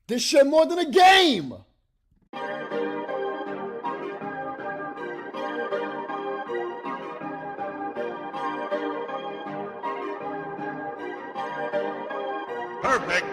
This shit more than a game. Perfect.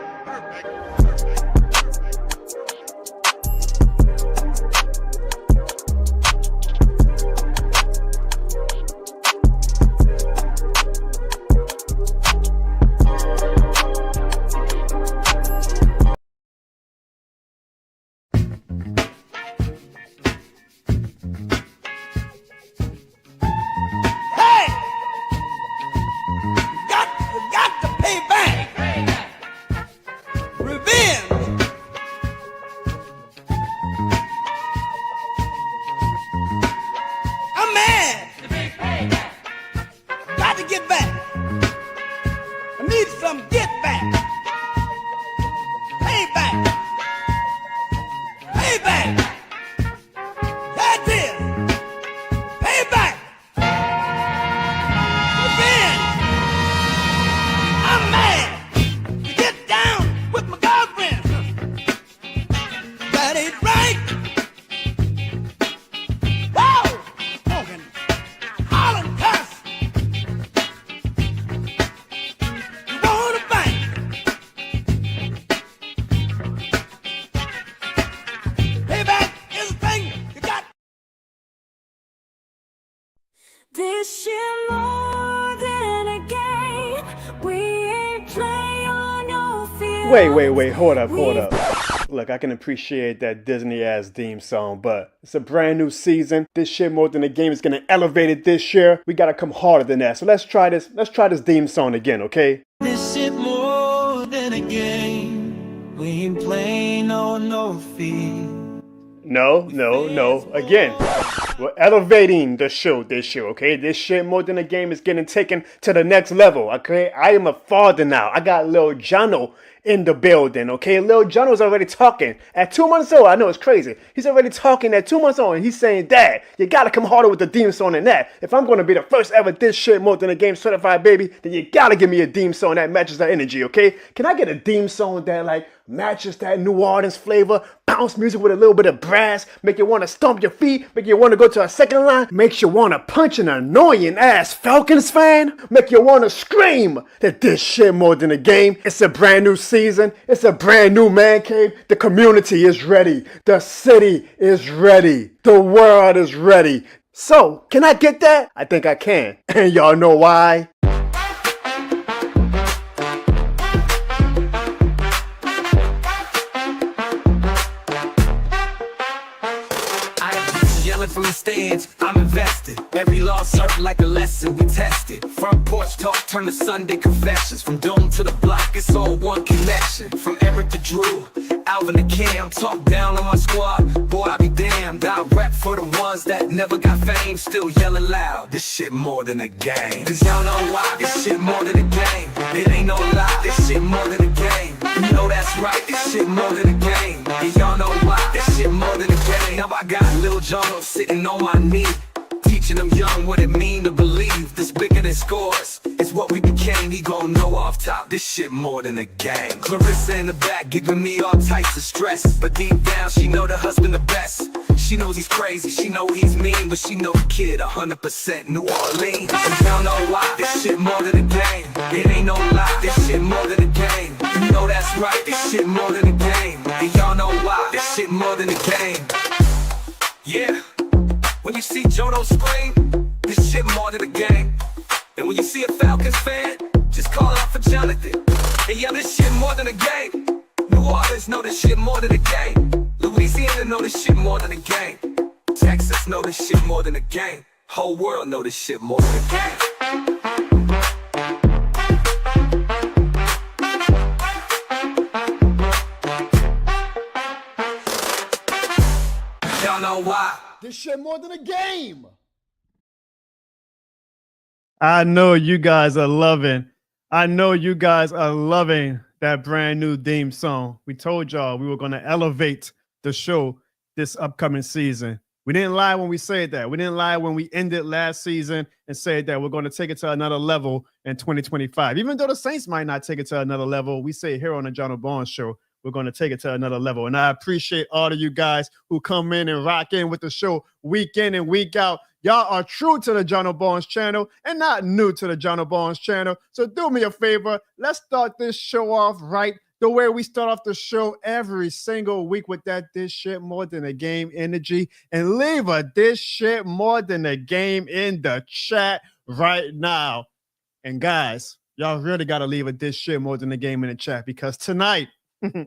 This shit more than a game. We ain't playing on your field. Wait, hold up. Look, I can appreciate that Disney-ass theme song, but it's a brand new season. This shit more than a game is gonna elevate it this year. We gotta come harder than that. So let's try this theme song again, okay? This shit more than a game. We ain't playing on no field. No. Again. We're elevating the show this year, okay? This shit more than a game is getting taken to the next level, okay? I am a father now. I got Lil Jono in the building, okay? Lil Jono's already talking. At 2 months old, I know it's crazy. He's already talking at 2 months old, and he's saying, Dad, you gotta come harder with the theme song than that. If I'm gonna be the first ever this shit more than a game certified baby, then you gotta give me a theme song that matches that energy, okay? Can I get a theme song that, like, matches that New Orleans flavor, bounce music with a little bit of brass, make you want to stomp your feet, make you want to go to a second line, makes you want to punch an annoying ass Falcons fan, make you want to scream that this shit more than a game. It's a brand new season. It's a brand new man cave. The community is ready. The city is ready. The world is ready. So, can I get that? I think I can. And y'all know why? From the stands, I'm invested. Every loss served like a lesson, we tested. Front porch talk turn to Sunday confessions. From dome to the block, it's all one connection. From Eric to Drew, Alvin to Cam, talk down on my squad. Boy, I be damned. I rap for the ones that never got fame, still yelling loud. This shit more than a game. Cause y'all know why. This shit more than a game. It ain't no lie. This shit more than a game. You know that's right. This shit more than a game. And y'all know why. This shit more than a game. Now I got Lil Jon sitting on my knee, teaching them young what it mean to believe. This bigger than scores, it's what we became. He gon' know off top, this shit more than a game. Clarissa in the back giving me all types of stress, but deep down she know the husband the best. She knows he's crazy, she know he's mean, but she know the kid 100% New Orleans. And y'all know why, this shit more than a game. It ain't no lie, this shit more than a game. You know that's right, this shit more than a game. And y'all know why, this shit more than a game. Yeah. When you see Jono scream, this shit more than a game. And when you see a Falcons fan, just call out for Jonathan. And yeah, this shit more than a game. New Orleans know this shit more than a game. Louisiana know this shit more than a game. Texas know this shit more than a game. Whole world know this shit more than a game. Y'all know why. This shit more than a game. I know you guys are loving that brand new theme song. We told y'all we were going to elevate the show this upcoming season. We didn't lie when we said that. We didn't lie when we ended last season and said that we're going to take it to another level in 2025. Even though the Saints might not take it to another level, we say here on the John Barnes Show, we're going to take it to another level. And I appreciate all of you guys who come in and rock in with the show week in and week out. Y'all are true to the Jono Barnes channel and not new to the Jono Barnes channel. So do me a favor. Let's start this show off right the way we start off the show every single week with that this shit more than a game energy, and leave a this shit more than a game in the chat right now. And guys, y'all really got to leave a this shit more than a game in the chat, because tonight, I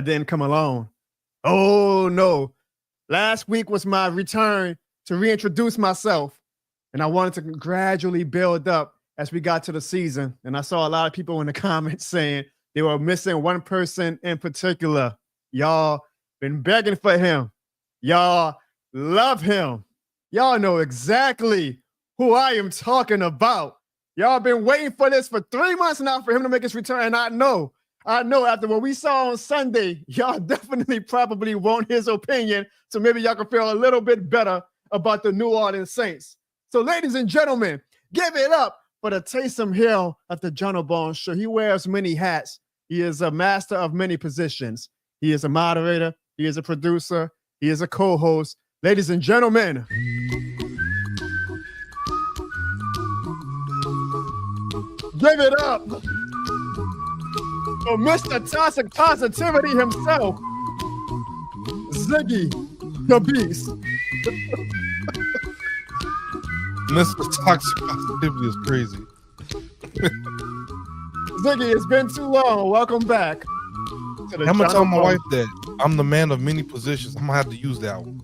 didn't come alone. Oh no. Last week was my return to reintroduce myself, and I wanted to gradually build up as we got to the season. And I saw a lot of people in the comments saying they were missing one person in particular. Y'all been begging for him. Y'all love him. Y'all know exactly who I am talking about. Y'all been waiting for this for 3 months now for him to make his return. And I know after what we saw on Sunday, y'all definitely probably want his opinion. So maybe y'all can feel a little bit better about the New Orleans Saints. So ladies and gentlemen, give it up for the Taysom Hill of the Jono Barnes Show. He wears many hats. He is a master of many positions. He is a moderator. He is a producer. He is a co-host. Ladies and gentlemen, give it up for Mr. Toxic Positivity himself, Ziggy the Beast. Mr. Toxic Positivity is crazy. Ziggy, it's been too long. Welcome back. I'm gonna tell my wife that I'm the man of many positions. I'm gonna have to use that one.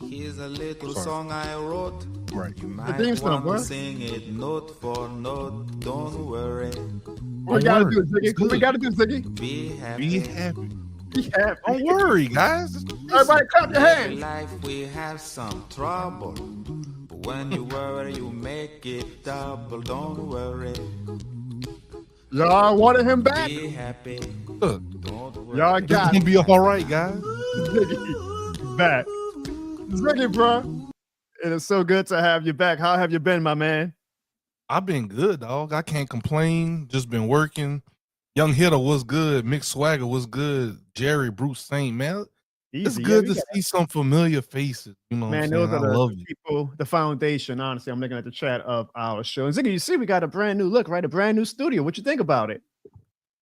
Here's a little song I wrote. Right. You The theme might song, want bro. to sing it note for note. Don't worry. What we gotta do, Ziggy? What we gotta do, Ziggy? Be happy. Be happy. Be happy. Don't worry, guys. Everybody clap your In hands. life we have some trouble. But when you worry, you make it double. Don't worry. Y'all wanted him back? Be happy. Look, Don't worry. Y'all it's got gonna it. be all right, guys. Ziggy back. Ziggy, bro. It is so good to have you back. How have you been, my man? I've been good, dog. I can't complain. Just been working. Young Hitter was good. Mick Swagger was good. Jerry, Bruce Saint, man. It's Easy. good Yeah, to see some familiar faces. You know what man, I'm those saying? are I love the it. people, the foundation. Honestly, I'm looking at the chat of our show. And Ziggy, you see, we got a brand new look, right? A brand new studio. What you think about it?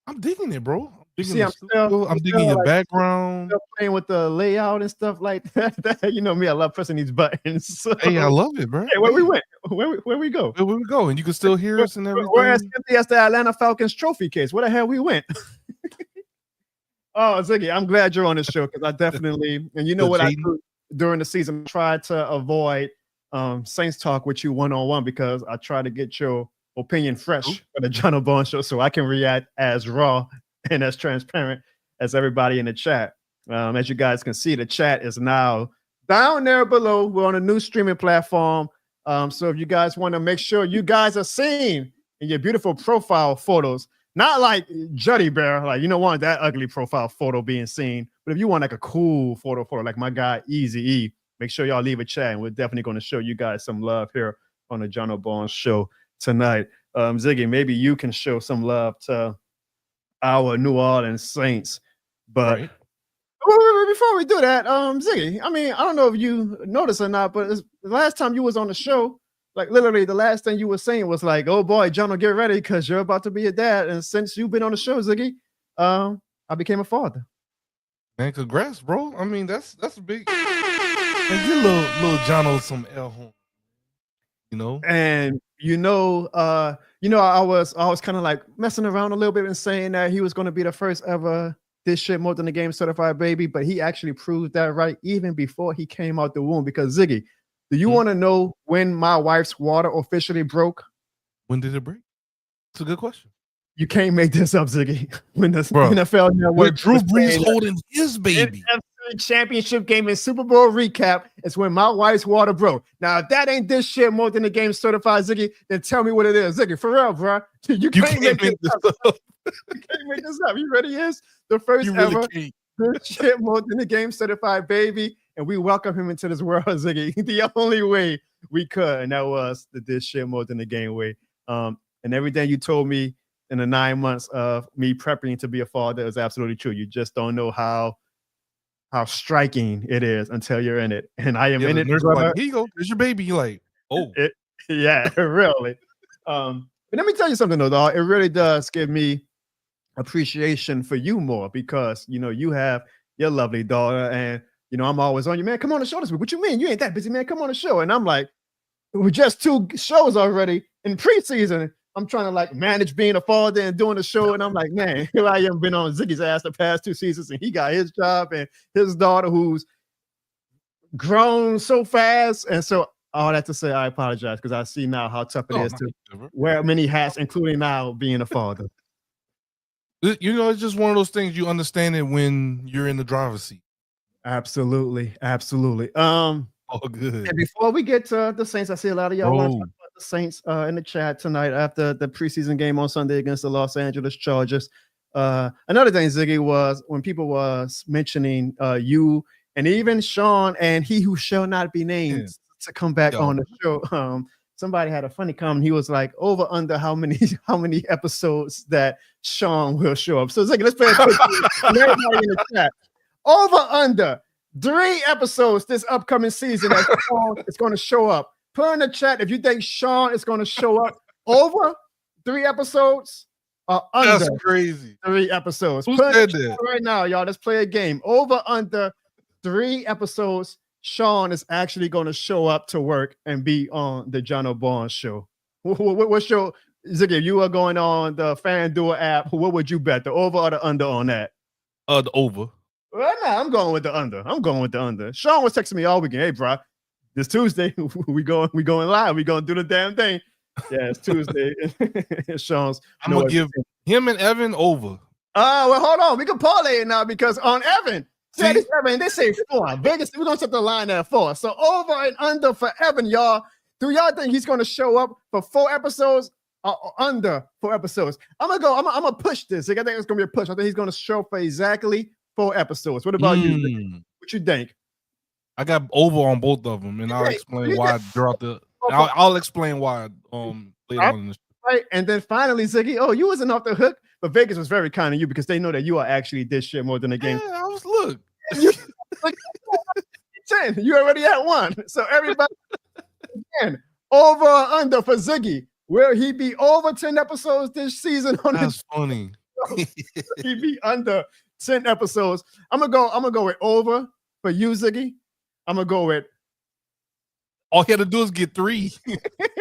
I'm digging it, bro. I'm digging See, the I'm studio. still- I'm digging still, your like, background. Still playing with the layout and stuff like that. You know me, I love pressing these buttons. So, Hey, I love it, bro. hey, where we went? Where we go? Where we go? And you can still hear us and everything. We're as empty as the Atlanta Falcons trophy case. Where the hell we went? Oh, Ziggy, I'm glad you're on this show, because I definitely, and you know Good, what I Jaden. do during the season, I try to avoid Saints talk with you one-on-one, because I try to get your opinion fresh for the Jono Barnes Show, so I can react as raw and as transparent as everybody in the chat. As you guys can see, the chat is now down there below. We're on a new streaming platform. So if you guys want to make sure you guys are seen in your beautiful profile photos, not like Juddy Bear, like you don't want that ugly profile photo being seen, but if you want like a cool photo like my guy Easy E, make sure y'all leave a chat, and we're definitely going to show you guys some love here on the Jono Barnes Show tonight. Ziggy, maybe you can show some love to our New Orleans Saints, but Right. before we do that, Ziggy, I mean, I don't know if you noticed or not, but the last time you was on the show, like literally the last thing you were saying was like, "Oh boy, Jono, get ready because you're about to be a dad." And since you've been on the show, Ziggy, I became a father. Man, congrats, bro. I mean, that's a big. Man, give little Jono some L home. You know. And I was kind of like messing around a little bit and saying that he was going to be the first ever this shit more than a game certified baby, but he actually proved that right even before he came out the womb. Because Ziggy, do you want to know when my wife's water officially broke? When did it break? It's a good question. You can't make this up, Ziggy. When the Bro, NFL Network With Drew was Brees saying holding his baby. NFC Championship game and Super Bowl recap is when my wife's water broke. Now, if that ain't this shit more than a game certified, Ziggy, then tell me what it is. Ziggy, for real, bro. You can't make this up. You can't make this up. He really is the first You really ever can't. this shit more than a game certified baby. And we welcome him into this world, Ziggy, the only way we could. And that was the this shit more than a game way. And everything you told me in the 9 months of me prepping to be a father is absolutely true. You just don't know how striking it is until you're in it. And I am Yeah, in the it, nurse is brother. like, here you go. There's your baby. You're like, oh, Yeah, really. But let me tell you something though, dog. It really does give me appreciation for you more because you have your lovely daughter, and I'm always on you, man. Come on the show this week. What you mean? You ain't that busy, man. Come on the show. And I'm like, we're just 2 shows already in preseason. I'm trying to like manage being a father and doing the show. And I'm like, man, here I am been on Ziggy's ass the past 2 seasons, and he got his job and his daughter who's grown so fast. And so all that to say, I apologize because I see now how tough it is to wear many hats, including now being a father. It's just one of those things you understand it when you're in the driver's seat. Absolutely. Oh, good. And before we get to the Saints, I see a lot of y'all want to talk about the Saints in the chat tonight after the preseason game on Sunday against the Los Angeles Chargers. Another thing, Ziggy, was when people was mentioning you and even Sean and he who shall not be named to come back on the show. Somebody had a funny comment. He was like, over under how many episodes that Sean will show up. So Ziggy, let's play everybody in the chat. Over under 3 episodes this upcoming season that Sean is going to show up. Put in the chat if you think Sean is going to show up over 3 episodes or under. That's crazy. 3 episodes. Who Put said in the that? chat right now, y'all. Let's play a game. Over under 3 episodes. Sean is actually going to show up to work and be on the John O'Barnes show. What's your Ziggy? If you are going on the FanDuel app, what would you bet? The over or the under on that? The over. Well, nah, I'm going with the under. Sean was texting me all weekend. Hey, bro, this Tuesday we going live. We going to do the damn thing. Yeah, it's Tuesday. Sean's. I'm gonna give him and Evan over. Well, hold on. We can parlay it now because on Evan. Evan, they say 4. Vegas, we're gonna set the line at 4. So over and under for Evan, y'all. Do y'all think he's gonna show up for 4 episodes or under 4 episodes? I'm gonna push this. I think it's gonna be a push. I think he's gonna show up for exactly 4 episodes. What about you? What you think? I got over on both of them, and I'll explain why throughout the. I'll explain why later on in the show. Right, and then finally, Ziggy, you wasn't off the hook, but Vegas was very kind of you because they know that you are actually this shit more than a game. Yeah, I was look. You already had 1. So everybody, again, over or under for Ziggy. Will he be over 10 episodes this season? That's funny. He be under 10 episodes. I'm gonna go with over for you, Ziggy. I'm gonna go with. All he had to do is get 3.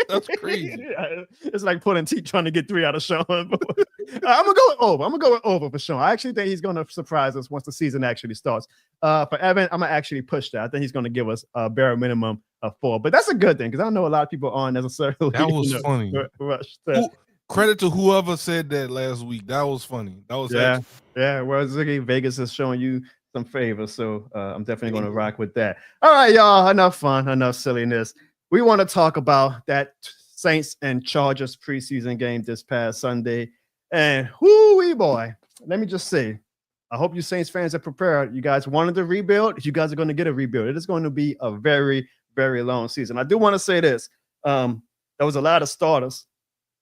That's crazy. Yeah, it's like pulling teeth trying to get 3 out of Sean. I'm gonna go with over. I'm gonna go with over for Sean. I actually think he's gonna surprise us once the season actually starts. For Evan, I'm gonna actually push that. I think he's gonna give us a bare minimum of 4, but that's a good thing because I know a lot of people aren't necessarily. That was funny. Credit to whoever said that last week. That was funny. That was yeah. Well, Ziggy, Vegas is showing you some favors, so I'm definitely going to rock with that. All right, y'all. Enough fun, enough silliness. We want to talk about that Saints and Chargers preseason game this past Sunday, and whoo-wee boy. Let me just say, I hope you Saints fans are prepared. You guys wanted to rebuild. You guys are going to get a rebuild. It is going to be a very, very long season. I do want to say this. There was a lot of starters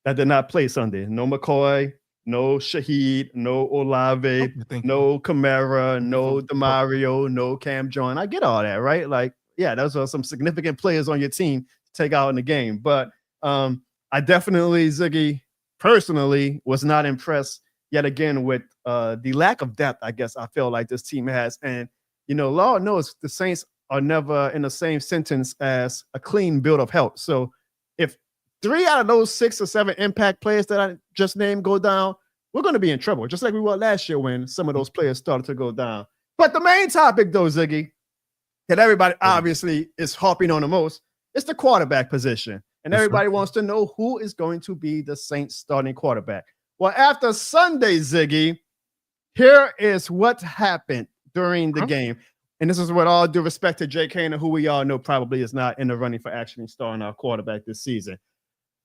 that did not play Sunday. No McCoy, no Shaheed, no Olave, no Kamara, no DeMario, no Cam John. I get all that, right? Like, yeah, those are some significant players on your team to take out in the game. But I definitely, Ziggy, personally was not impressed yet again with the lack of depth, I guess, I feel like this team has. And, Lord knows the Saints are never in the same sentence as a clean build of health. So if 3 out of those 6 or 7 impact players that I just named go down, we're going to be in trouble, just like we were last year when some of those players started to go down. But the main topic, though, Ziggy, that everybody obviously is harping on the most, is the quarterback position. And everybody wants to know who is going to be the Saints starting quarterback. Well, after Sunday, Ziggy, here is what happened during the game. And this is with all due respect to Jake Haener, who we all know probably is not in the running for actually starting our quarterback this season.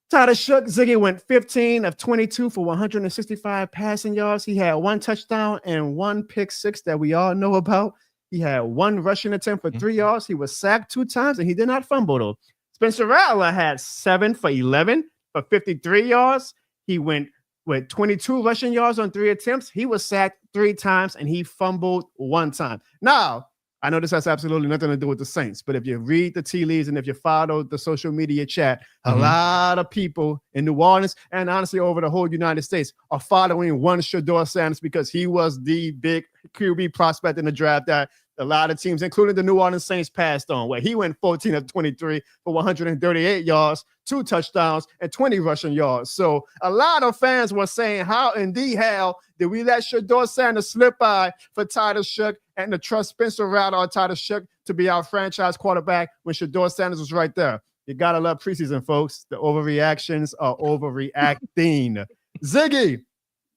Tyler Shough, Ziggy went 15 of 22 for 165 passing yards. He had 1 touchdown and 1 pick 6 that we all know about. He had 1 rushing attempt for 3 yards. He was sacked 2 times, and he did not fumble, though. Spencer Rattler had 7 for 11 for 53 yards. He went with 22 rushing yards on 3 attempts. He was sacked 3 times and he fumbled 1 time. Now, I know this has absolutely nothing to do with the Saints, but if you read the tea leaves and if you follow the social media chat, a lot of people in New Orleans and honestly over the whole United States are following one Shough Sanders because he was the big QB prospect in the draft that a lot of teams, including the New Orleans Saints, passed on, where he went 14 of 23 for 138 yards, 2 touchdowns, and 20 rushing yards. So a lot of fans were saying, how in the hell did we let Shough Sanders slip by for Titus Shough and to trust Spencer Rattler or Titus Shough to be our franchise quarterback when Shough Sanders was right there? You got to love preseason, folks. The overreactions are overreacting. Ziggy,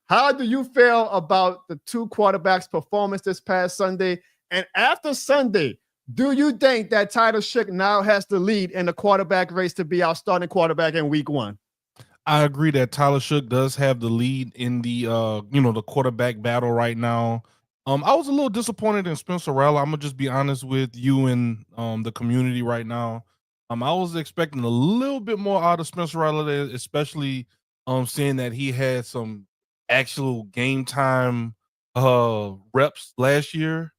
how do you feel about the 2 quarterbacks' performance this past Sunday? And after Sunday, do you think that Titus Shough now has the lead in the quarterback race to be our starting quarterback in week 1? I agree that Tyler Shough does have the lead in the the quarterback battle right now. I was a little disappointed in Spencer Rattler. I'm gonna just be honest with you and the community right now. I was expecting a little bit more out of Spencer Rattler, especially seeing that he had some actual game time reps last year.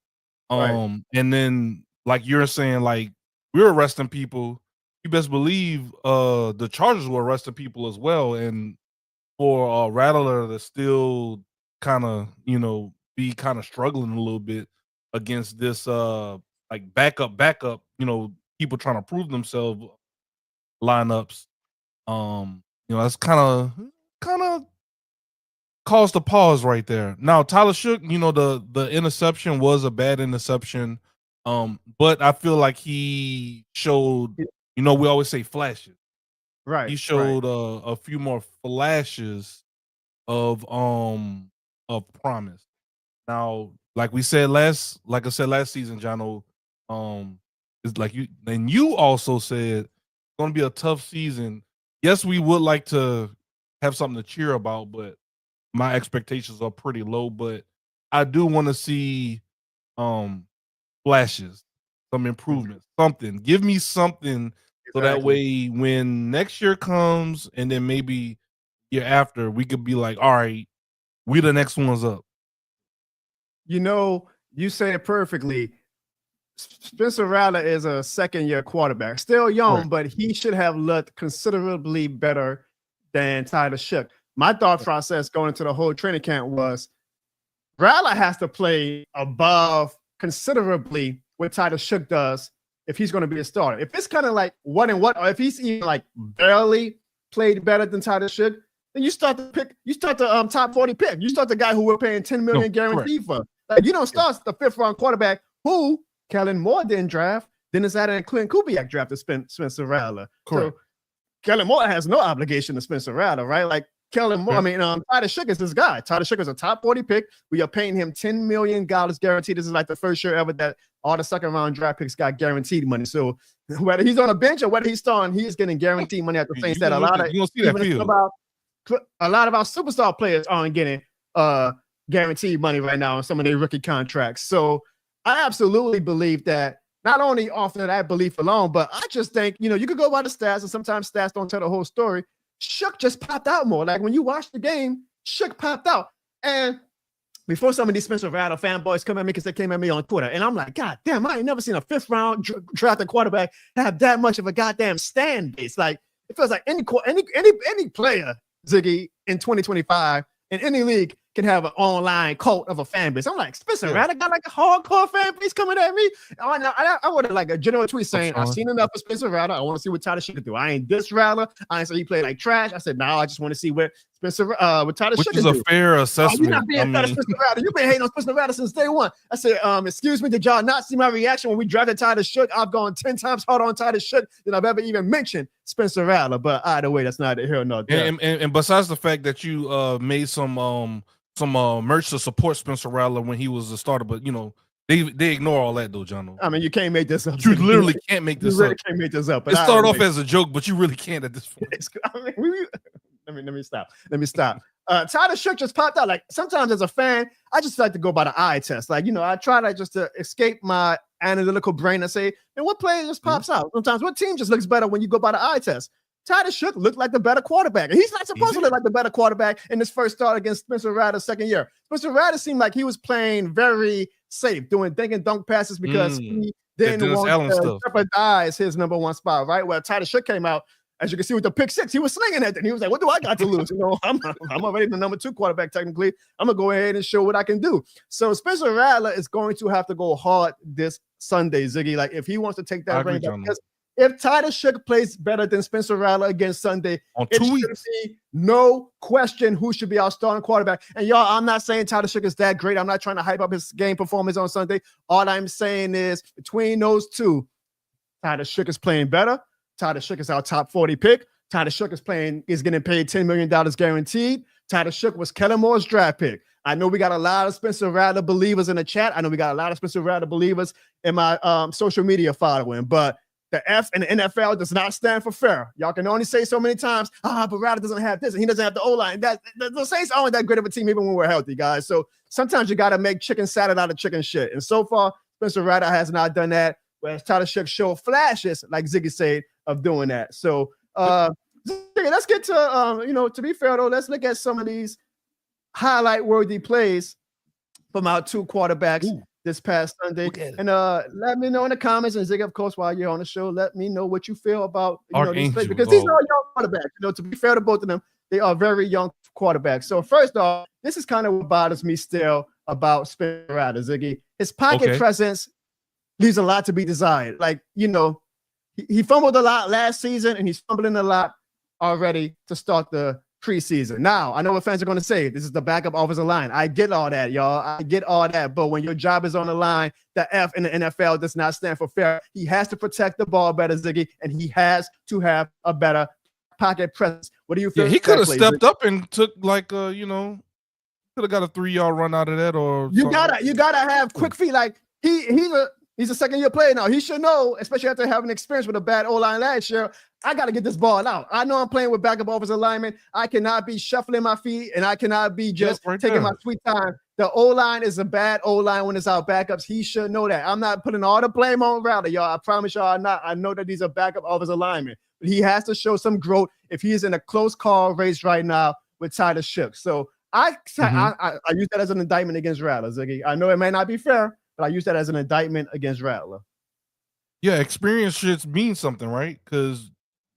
Right. And then like you're saying, like we're arresting people. You best believe the Chargers were arresting people as well. And for Rattler to still kind of, be kind of struggling a little bit against this like backup, people trying to prove themselves lineups. That's kind of caused a pause right there. Now, Tyler Shough, the interception was a bad interception. But I feel like he showed, we always say flashes. Right. He showed a few more flashes of promise. Now, like I said last season, Jono, it's like you also said it's gonna be a tough season. Yes, we would like to have something to cheer about, but my expectations are pretty low. But I do want to see flashes, some improvements, something. Give me something so that way when next year comes and then maybe year after, we could be like, all right, we the next ones up. You say it perfectly. Spencer Rattler is a second-year quarterback, still young, Right. but he should have looked considerably better than Titus Shough. My thought process going into the whole training camp was Rattler has to play above considerably what Titus Shough does if he's going to be a starter. If it's kind of like what and what, or if he's even like barely played better than Titus Shough, then you start the top 40 pick. You start the guy who we're paying $10 million guaranteed for. Like, you don't start the 5th round quarterback who Kellen Moore didn't draft, then it's added Clint Kubiak drafted Spencer Rattler. Correct. So Kellen Moore has no obligation to Spencer Rattler, right? Like Kellen Moore, Titus Shough is this guy. Titus Shough is a top 40 pick. We are paying him $10 million guaranteed. This is like the first year ever that all the second round draft picks got guaranteed money. So whether he's on a bench or whether he's starting, he's getting guaranteed money at the Saints. That a lot of our superstar players aren't getting guaranteed money right now on some of their rookie contracts. So I absolutely believe that not only off of that belief alone, but I just think, you could go by the stats and sometimes stats don't tell the whole story. Shough just popped out more. Like when you watch the game, Shough popped out. And before some of these Spencer Rattler fanboys come at me because they came at me on Twitter, and I'm like, God damn, I ain't never seen a 5th round drafted quarterback have that much of a goddamn stand base. Like it feels like any player, Ziggy, in 2025 in any league can have an online cult of a fan base. I'm like, Spencer Rattler got like a hardcore fan base coming at me. I would have like a general tweet saying, I've seen enough of Spencer Rattler. I want to see what Titus Shough can do. I ain't diss Rattler. I ain't say he played like trash. I said, no, I just want to see what Titus Shough can do. Which is a fair assessment. You're not being fair to Spencer Rattler. You've been hating on Spencer Rattler since day one. I said, excuse me, did y'all not see my reaction when we drafted Titus Shough? I've gone 10 times harder on Titus Shough than I've ever even mentioned Spencer Rattler. But either way, that's not here nor there. And besides the fact that you made some merch to support Spencer Rattler when he was a starter, but they ignore all that though, John. I mean, you can't make this up. You literally can't make this up. You really can't make this up. It started off as a joke, but you really can't at this point. Let me stop. Titus Shough just popped out. Like sometimes as a fan, I just like to go by the eye test. Like, I try to just to escape my analytical brain and say, and what player just pops out? Sometimes what team just looks better when you go by the eye test? Tyler Shough looked like the better quarterback. And he's not supposed to look like the better quarterback in his first start against Spencer Rattler's second year. Spencer Rattler seemed like he was playing very safe, doing dink and dunk passes because he didn't want to jeopardize his number one spot, right? Well, Tyler Shough came out, as you can see with the pick six, he was slinging it. And he was like, what do I got to lose? I'm already the number 2 quarterback, technically. I'm going to go ahead and show what I can do. So Spencer Rattler is going to have to go hard this Sunday, Ziggy. Like, if he wants to take that ring back, because if Tyler Shough plays better than Spencer Rattler against Sunday, it should be no question who should be our starting quarterback. And y'all, I'm not saying Tyler Shough is that great. I'm not trying to hype up his game performance on Sunday. All I'm saying is between those two, Tyler Shough is playing better. Tyler Shough is our top 40 pick. Tyler Shough is getting paid $10 million guaranteed. Tyler Shough was Kellen Moore's draft pick. I know we got a lot of Spencer Rattler believers in the chat. I know we got a lot of Spencer Rattler believers in my social media following, but the F in the NFL does not stand for fair. Y'all can only say so many times, but Rattler doesn't have this and he doesn't have the O-line. The Saints aren't that great of a team even when we're healthy, guys. So sometimes you got to make chicken salad out of chicken shit. And so far, Spencer Rattler has not done that, whereas Tyler Shough showed flashes, like Ziggy said, of doing that. So let's get to, to be fair, though, let's look at some of these highlight-worthy plays from our 2 quarterbacks this past Sunday. And let me know in the comments, and Ziggy, of course, while you're on the show, let me know what you feel about these plays, because these are young quarterbacks. To be fair to both of them, they are very young quarterbacks. So first off, this is kind of what bothers me still about Spencer Rattler, Ziggy. His pocket presence leaves a lot to be desired. Like, he fumbled a lot last season, and he's fumbling a lot already to start the preseason. Now, I know what fans are going to say. This is the backup offensive line. I get all that, y'all. I get all that. But when your job is on the line, the F in the NFL does not stand for fair. He has to protect the ball better, Ziggy, and he has to have a better pocket presence. What do you feel? Yeah, he could have stepped up and took could have got a 3-yard run out of that, or you gotta have quick feet. Like he's a second-year player now. He should know, especially after having experience with a bad O-line last year, I got to get this ball out. I know I'm playing with backup offensive linemen. I cannot be shuffling my feet, and I cannot be just taking my sweet time. The O-line is a bad O-line when it's our backups. He should know that. I'm not putting all the blame on Rattler, y'all. I promise y'all I'm not. I know that these are backup offensive linemen. But he has to show some growth if he is in a close call race right now with Tyler Shough. So I use that as an indictment against Rattler, Ziggy. I know it may not be fair, but I use that as an indictment against Rattler. Yeah, experience should mean something, right? Because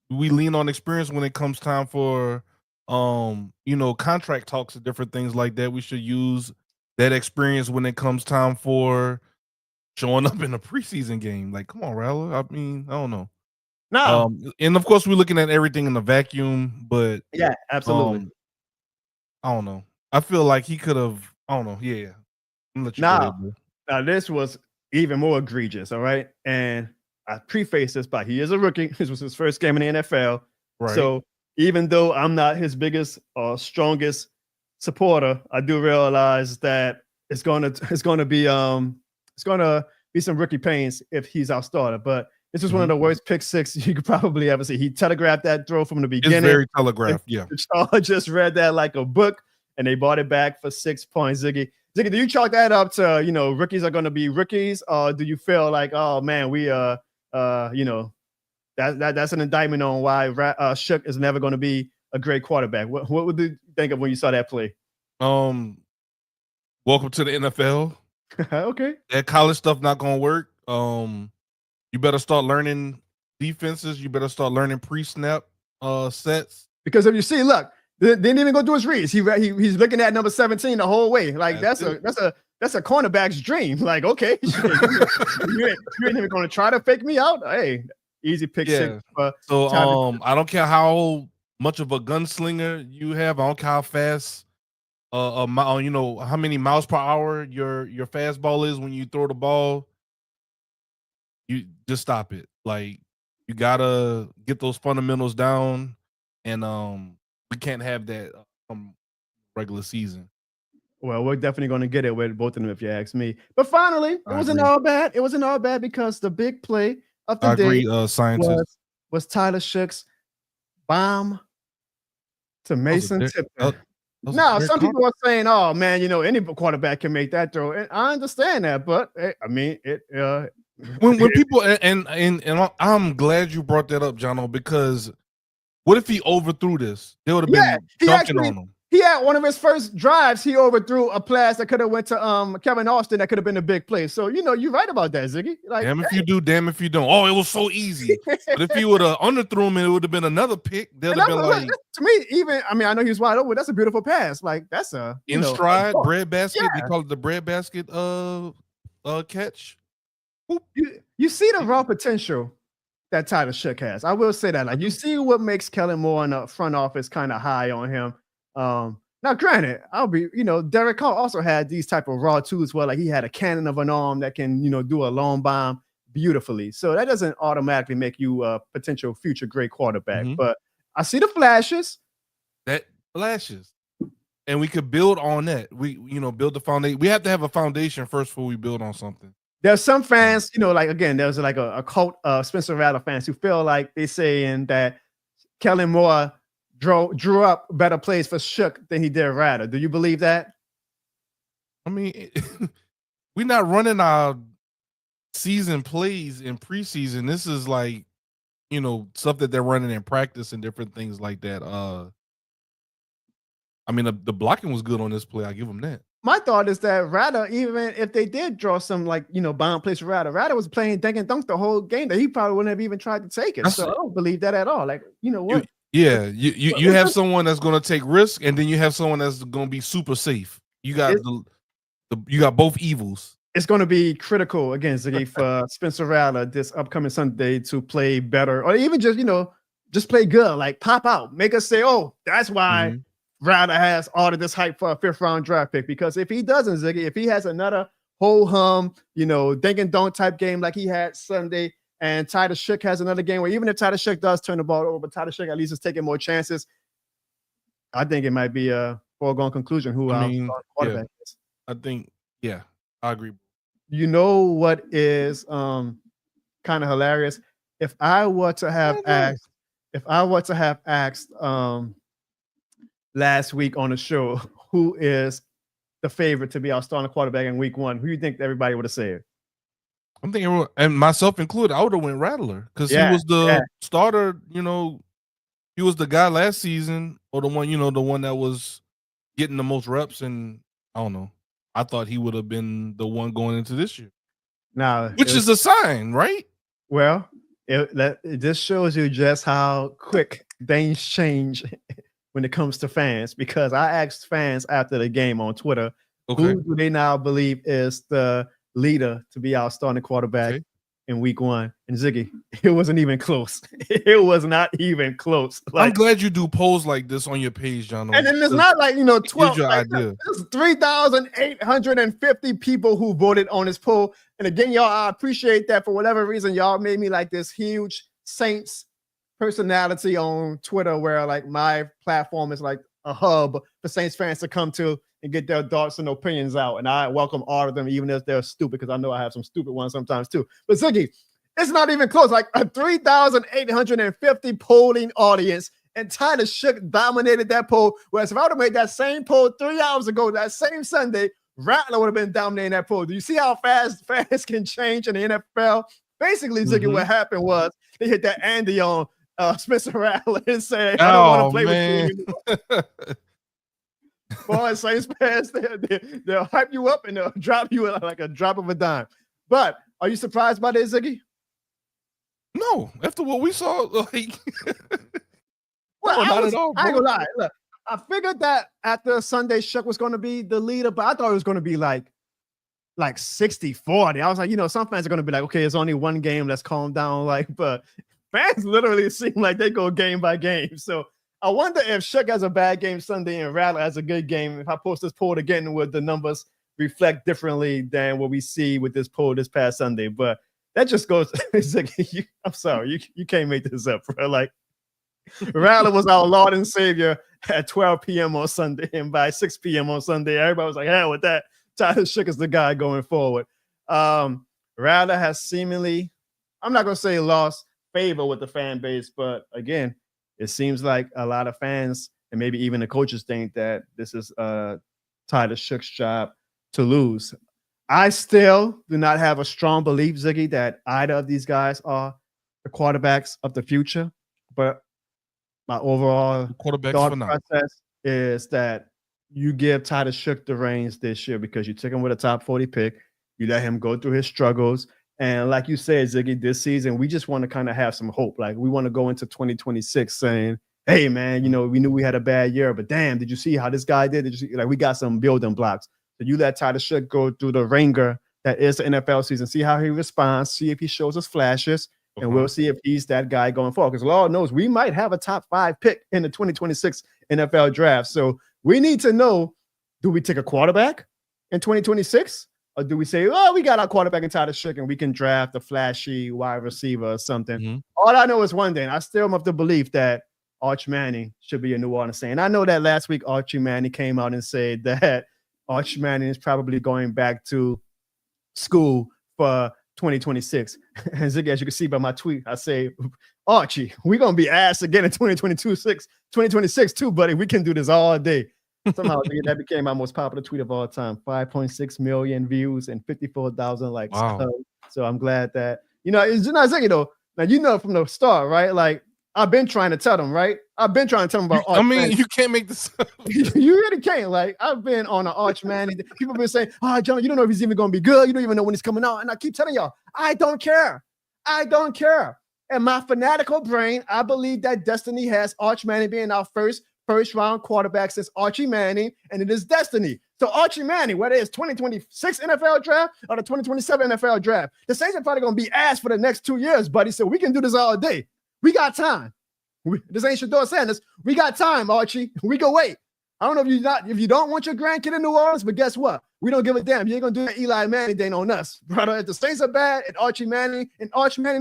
we lean on experience when it comes time for contract talks and different things like that. We should use that experience when it comes time for showing up in a preseason game. Like, come on, Rattler. I mean, I don't know. No. And of course, we're looking at everything in the vacuum, but yeah, absolutely. I don't know. I feel like he could have. I don't know. Yeah. Now this was even more egregious. All right, and I preface this by he is a rookie. This was his first game in the NFL. Right. So even though I'm not his biggest or strongest supporter, I do realize that it's gonna be some rookie pains if he's our starter. But this is one of the worst pick six you could probably ever see. He telegraphed that throw from the beginning. It's very telegraphed. Yeah. I just read that like a book, and they bought it back for 6 points. Ziggy, do you chalk that up to rookies are going to be rookies, or do you feel like, oh man, we that's an indictment on why Shough is never going to be a great quarterback? What would you think of when you saw that play? Welcome to the NFL. Okay. That college stuff not going to work. You better start learning defenses. You better start learning pre-snap sets. Because if you see, look, didn't even go do his reads. He's looking at number 17 the whole way. Like that's a cornerback's dream. Like, okay, you ain't even going to try to fake me out. Hey, easy pick six. So I don't care how much of a gunslinger you have. I don't care how fast, how many miles per hour your fastball is when you throw the ball. You just stop it. Like, you gotta get those fundamentals down, and we can't have that regular season. Well, we're definitely going to get it with both of them, if you ask me. But finally, it wasn't all bad. It wasn't all bad because the big play of the day was Tyler Shough's bomb to Mason Tipton. Now, some people are saying, "Oh man, any quarterback can make that throw." And I understand that, but I mean, when people and I'm glad you brought that up, Jono, because What if he overthrew this? They would have Yeah, been he dunking actually on him. he had one of his first drives. He overthrew a pass that could have went to Kevin Austin. That could have been a big play. So you're right about that, Ziggy. Like, Damn if you do, damn if you don't. Oh, it was so easy. But if he would have underthrew him, it would have been another pick. They'd have been like, to me, even I know he was wide open. That's a beautiful pass. Like that's a in stride, bread basket. Yeah. They call it the bread basket catch. You see the raw potential that Tyler Shough has. I will say that. Like you see what makes Kellen Moore in the front office kind of high on him. Now, granted, Derek Carr also had these type of raw tools where like he had a cannon of an arm that can, do a long bomb beautifully. So that doesn't automatically make you a potential future great quarterback. But I see the flashes. And we could build on that. We, build the foundation. We have to have a foundation first before we build on something. There's some fans, like again, there's like a cult of Spencer Rattler fans who feel like they're saying that Kellen Moore drew up better plays for Shough than he did Rattler. Do you believe that? I mean, we're not running our season plays in preseason. This is like, stuff that they're running in practice and different things like that. I mean, the blocking was good on this play. I give them that. My thought is that Rattler, even if they did draw some bomb plays for Rattler was playing dink and dunk the whole game that he probably wouldn't have even tried to take it. So I don't believe that at all. Like, what? You have someone that's going to take risk, and then you have someone that's going to be super safe. You got you got both evils. It's going to be critical again, Ziggy, for Spencer Rattler this upcoming Sunday to play better, or even just play good, like pop out, make us say, "Oh, that's why." Rattler has all of this hype for a 5th round draft pick, because if he doesn't, Ziggy, if he has another whole hum, dink and dunk type game like he had Sunday, and Tyler Shough has another game where even if Tyler Shough does turn the ball over, but Tyler Shough at least is taking more chances, I think it might be a foregone conclusion who our quarterback is. I think, I agree. You know what is kind of hilarious? If I were to have asked last week on the show, who is the favorite to be our starting quarterback in week 1? Who do you think everybody would have said? I'm thinking everyone, and myself included, I would have went Rattler because he was the starter. He was the guy last season, or the one that was getting the most reps. And I don't know. I thought he would have been the one going into this year. Now, which is a sign, right? Well, this shows you just how quick things change when it comes to fans, because I asked fans after the game on Twitter, who do they now believe is the leader to be our starting quarterback in week 1? And Ziggy, it wasn't even close. It was not even close. I'm glad you do polls like this on your page, John. And then it's not like 12. Idea. There's 3,850 people who voted on this poll. And again, y'all, I appreciate that. For whatever reason, y'all made me like this huge Saints personality on Twitter, where like my platform is like a hub for Saints fans to come to and get their thoughts and opinions out. And I welcome all of them, even if they're stupid, because I know I have some stupid ones sometimes too. But Ziggy, it's not even close. Like a 3,850 polling audience, and Tyler Shough dominated that poll. Whereas if I would have made that same poll 3 hours ago, that same Sunday, Rattler would have been dominating that poll. Do you see how fast fans can change in the NFL? Basically, Ziggy, what happened was they hit that Andy on Spencer Rattler and said, "I don't want to play with you." Boy, Saints fans, they'll hype you up and they'll drop you like a drop of a dime. But are you surprised by this, Ziggy? No, after what we saw, like, well, not at all. I ain't gonna lie. Look, I figured that after Sunday, Shough was going to be the leader, but I thought it was going to be like 60-40. I was like, some fans are going to be like, okay, it's only one game. Let's calm down. But fans literally seem like they go game by game. So I wonder if Shough has a bad game Sunday and Rattler has a good game. If I post this poll again, would the numbers reflect differently than what we see with this poll this past Sunday? But that just goes. I'm sorry, you can't make this up, bro. Like, Rattler was our Lord and Savior at 12 p.m. on Sunday, and by 6 p.m. on Sunday, everybody was like, "Hell with that." Tyler Shough is the guy going forward. Rattler has seemingly, I'm not gonna say lost favor with the fan base, but again, it seems like a lot of fans and maybe even the coaches think that this is Tyler Shough's job to lose. I still do not have a strong belief, Ziggy, that either of these guys are the quarterbacks of the future. But my overall Quarterbacks thought for now. process is that you give Tyler Shough the reins this year because you took him with a top 40 pick. You let him go through his struggles. And like you said, Ziggy, this season, we just want to kind of have some hope. Like we want to go into 2026 saying, hey, man, you know, we knew we had a bad year, but damn, did you see how this guy did? Did you see, like, we got some building blocks. So you let Tyler Shough go through the ringer that is the NFL season, see how he responds, see if he shows us flashes, and we'll see if he's that guy going forward. Because Lord knows we might have a top 5 pick in the 2026 NFL draft. So we need to know, do we take a quarterback in 2026? Or do we say, oh, we got our quarterback in Tyler Shough and we can draft a flashy wide receiver or something? All I know is one thing. I still am of the belief that Arch Manning should be a New Orleans Saint. I know that last week Archie Manning came out and said that Arch Manning is probably going back to school for 2026. And Ziggy, as you can see by my tweet, I say, Archie, we're going to be asked again in 2026 too, buddy. We can do this all day. Somehow that became my most popular tweet of all time. 5.6 million views and 54,000 likes. Wow. So I'm glad that, you know, it's not Ziggy though. Now, you know, from the start, right? Like, I've been trying to tell them, right? I've been trying to tell them about Arch Manning. You can't make this up. You really can't. Like, I've been on an Arch Manning. People have been saying, oh, John, you don't know if he's even going to be good. You don't even know when he's coming out. And I keep telling y'all, I don't care. I don't care. In my fanatical brain, I believe that destiny has Arch Manning being our first round quarterback since Archie Manning, and it is destiny. So Archie Manning, whether it's 2026 NFL draft or the 2027 NFL draft, the Saints are probably going to be asked for the next 2 years, buddy. So we can do this all day. We got time. This ain't Shador Sanders. We got time, Archie. We can wait. I don't know if you don't want your grandkid in New Orleans, but guess what? We don't give a damn. You ain't gonna do that Eli Manning thing on us, brother. If the Saints are bad and Arch Manning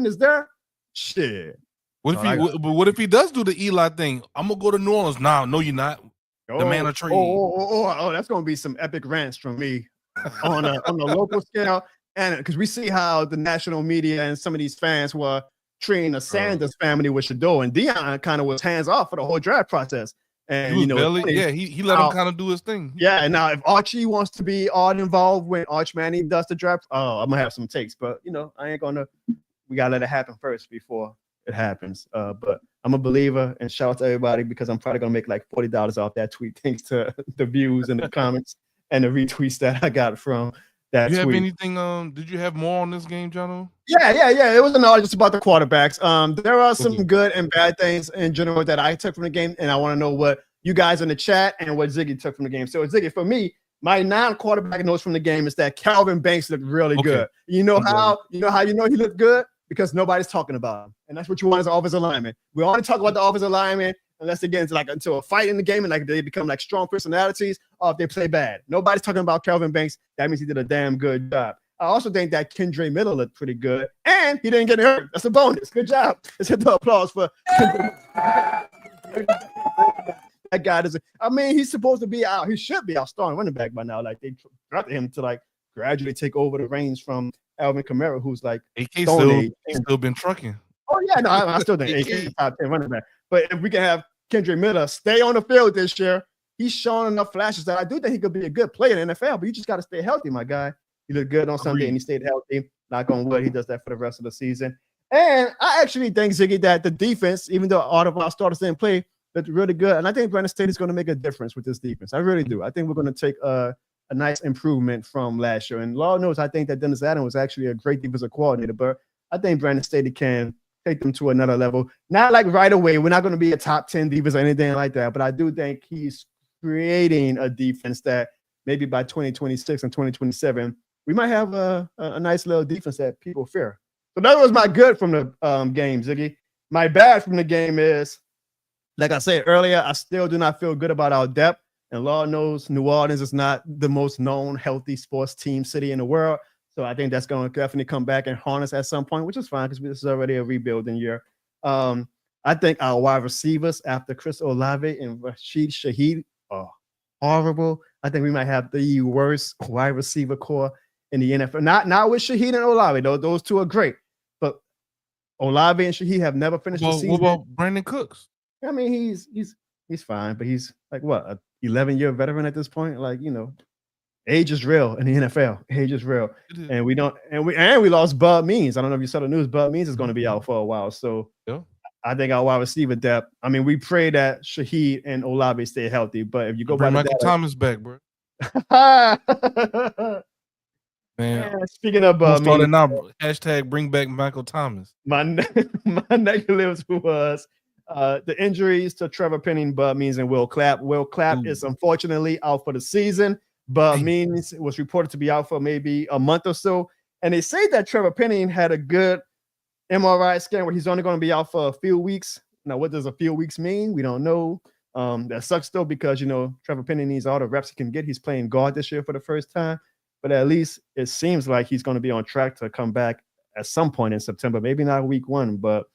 is there, shit. What if he does do the Eli thing? I'm gonna go to New Orleans. Nah, no, you're not. The man of trade. Oh, that's gonna be some epic rants from me on the local scale, and because we see how the national media and some of these fans were treating the Sanders family with Shador, and Deion kind of was hands off for the whole draft process. And he let him kind of do his thing. Yeah, and now if Archie wants to be all involved when Arch Manning does the draft, I'm gonna have some takes, but you know, I ain't gonna. We gotta let it happen first before it happens. But I'm a believer, and shout out to everybody because I'm probably gonna make like $40 off that tweet thanks to the views and the comments and the retweets that I got from that tweet. You have anything? Did you have more on this game, Jono? Yeah. It was an all just about the quarterbacks. There are some good and bad things in general that I took from the game, and I want to know what you guys in the chat and what Ziggy took from the game. So Ziggy, for me, my non-quarterback notes from the game is that Calvin Banks looked really good. You know how he looked good? Because nobody's talking about him. And that's what you want as an offensive lineman. We only talk about the offensive lineman unless it gets like until a fight in the game and like they become like strong personalities or if they play bad. Nobody's talking about Calvin Banks. That means he did a damn good job. I also think that Kendra Miller looked pretty good, and he didn't get hurt. That's a bonus. Good job. Let's hit the applause for that guy. He's supposed to be out. He should be our starting running back by now. Like they drafted him to like gradually take over the reins from Alvin Kamara, who's like AK still been trucking. Oh yeah, no, I still think AK top 10 running back. But if we can have Kendra Miller stay on the field this year, he's showing enough flashes that I do think he could be a good player in the NFL. But you just got to stay healthy, my guy. He looked good on Sunday and he stayed healthy. Knock on wood, he does that for the rest of the season. And I actually think, Ziggy, that the defense, even though all of our starters didn't play, looked really good. And I think Brandon Staley is going to make a difference with this defense. I really do. I think we're going to take a nice improvement from last year. And Lord knows, I think that Dennis Allen was actually a great defensive coordinator. But I think Brandon Staley can take them to another level. Not like right away. We're not going to be a top 10 defense or anything like that. But I do think he's creating a defense that maybe by 2026 and 2027, we might have a nice little defense that people fear. So that was my good from the game, Ziggy. My bad from the game is, like I said earlier, I still do not feel good about our depth. And Lord knows New Orleans is not the most known healthy sports team city in the world. So I think that's going to definitely come back and harness at some point, which is fine because this is already a rebuilding year. I think our wide receivers after Chris Olave and Rashid Shaheed are horrible. I think we might have the worst wide receiver core in the NFL. Not with Shaheed and Olave, though. Those two are great. But Olave and Shaheed have never finished the season. What about Brandon Cooks? I mean, he's fine, but he's like what, a 11-year veteran at this point? Like, you know, age is real in the NFL. Age is real. And we lost Bud Means. I don't know if you saw the news. Bud Means is going to be out for a while. So yeah. I think our wide receiver depth. I mean, we pray that Shaheed and Olave stay healthy, but if you go by Bring the Michael data, Thomas back, bro. Man, Man, speaking of I'm starting me, now. Hashtag bring back Michael Thomas. my my negatives was the injuries to Trevor Penning, Bud Means, and Will Clapp. Will Clapp Ooh. is unfortunately out for the season. Bud Dang. Means was reported to be out for maybe a month or so. And they say that Trevor Penning had a good MRI scan where he's only going to be out for a few weeks. Now, what does a few weeks mean? We don't know. That sucks though, because Trevor Penning needs all the reps he can get. He's playing guard this year for the first time, but at least it seems like he's going to be on track to come back at some point in September. Maybe not week 1, but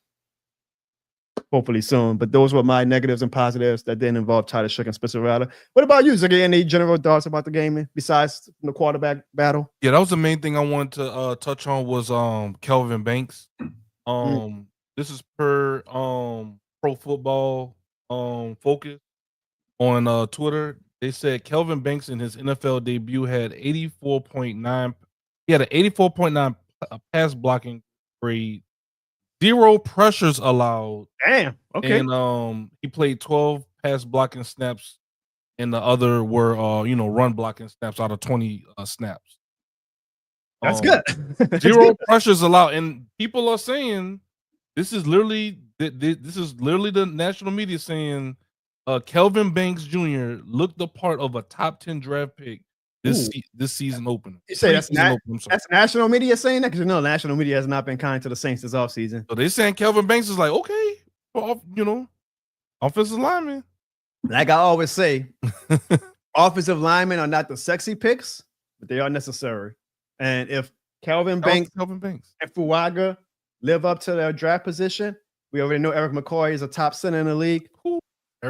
hopefully soon. But those were my negatives and positives that didn't involve Titus Shough and Spencer Rattler. What about you, Ziggy? Any general thoughts about the game besides the quarterback battle? Yeah, that was the main thing I wanted to touch on was Kelvin Banks. This is per Pro Football Focus on Twitter. They said Kelvin Banks in his NFL debut had 84.9. He had an 84.9 pass blocking grade, 0 pressures allowed. Damn. Okay. And he played 12 pass blocking snaps, and the other were run blocking snaps out of 20 snaps. That's good. 0 pressures allowed, and people are saying this is literally the national media saying Kelvin Banks Jr. looked the part of a top 10 draft pick this season opener. You say that's national media saying that? Because national media has not been kind to the Saints this offseason. So they're saying Kelvin Banks is like, okay, offensive lineman. Like I always say, offensive linemen are not the sexy picks, but they are necessary. And if Kelvin Banks and Fuaga live up to their draft position, we already know Eric McCoy is a top center in the league.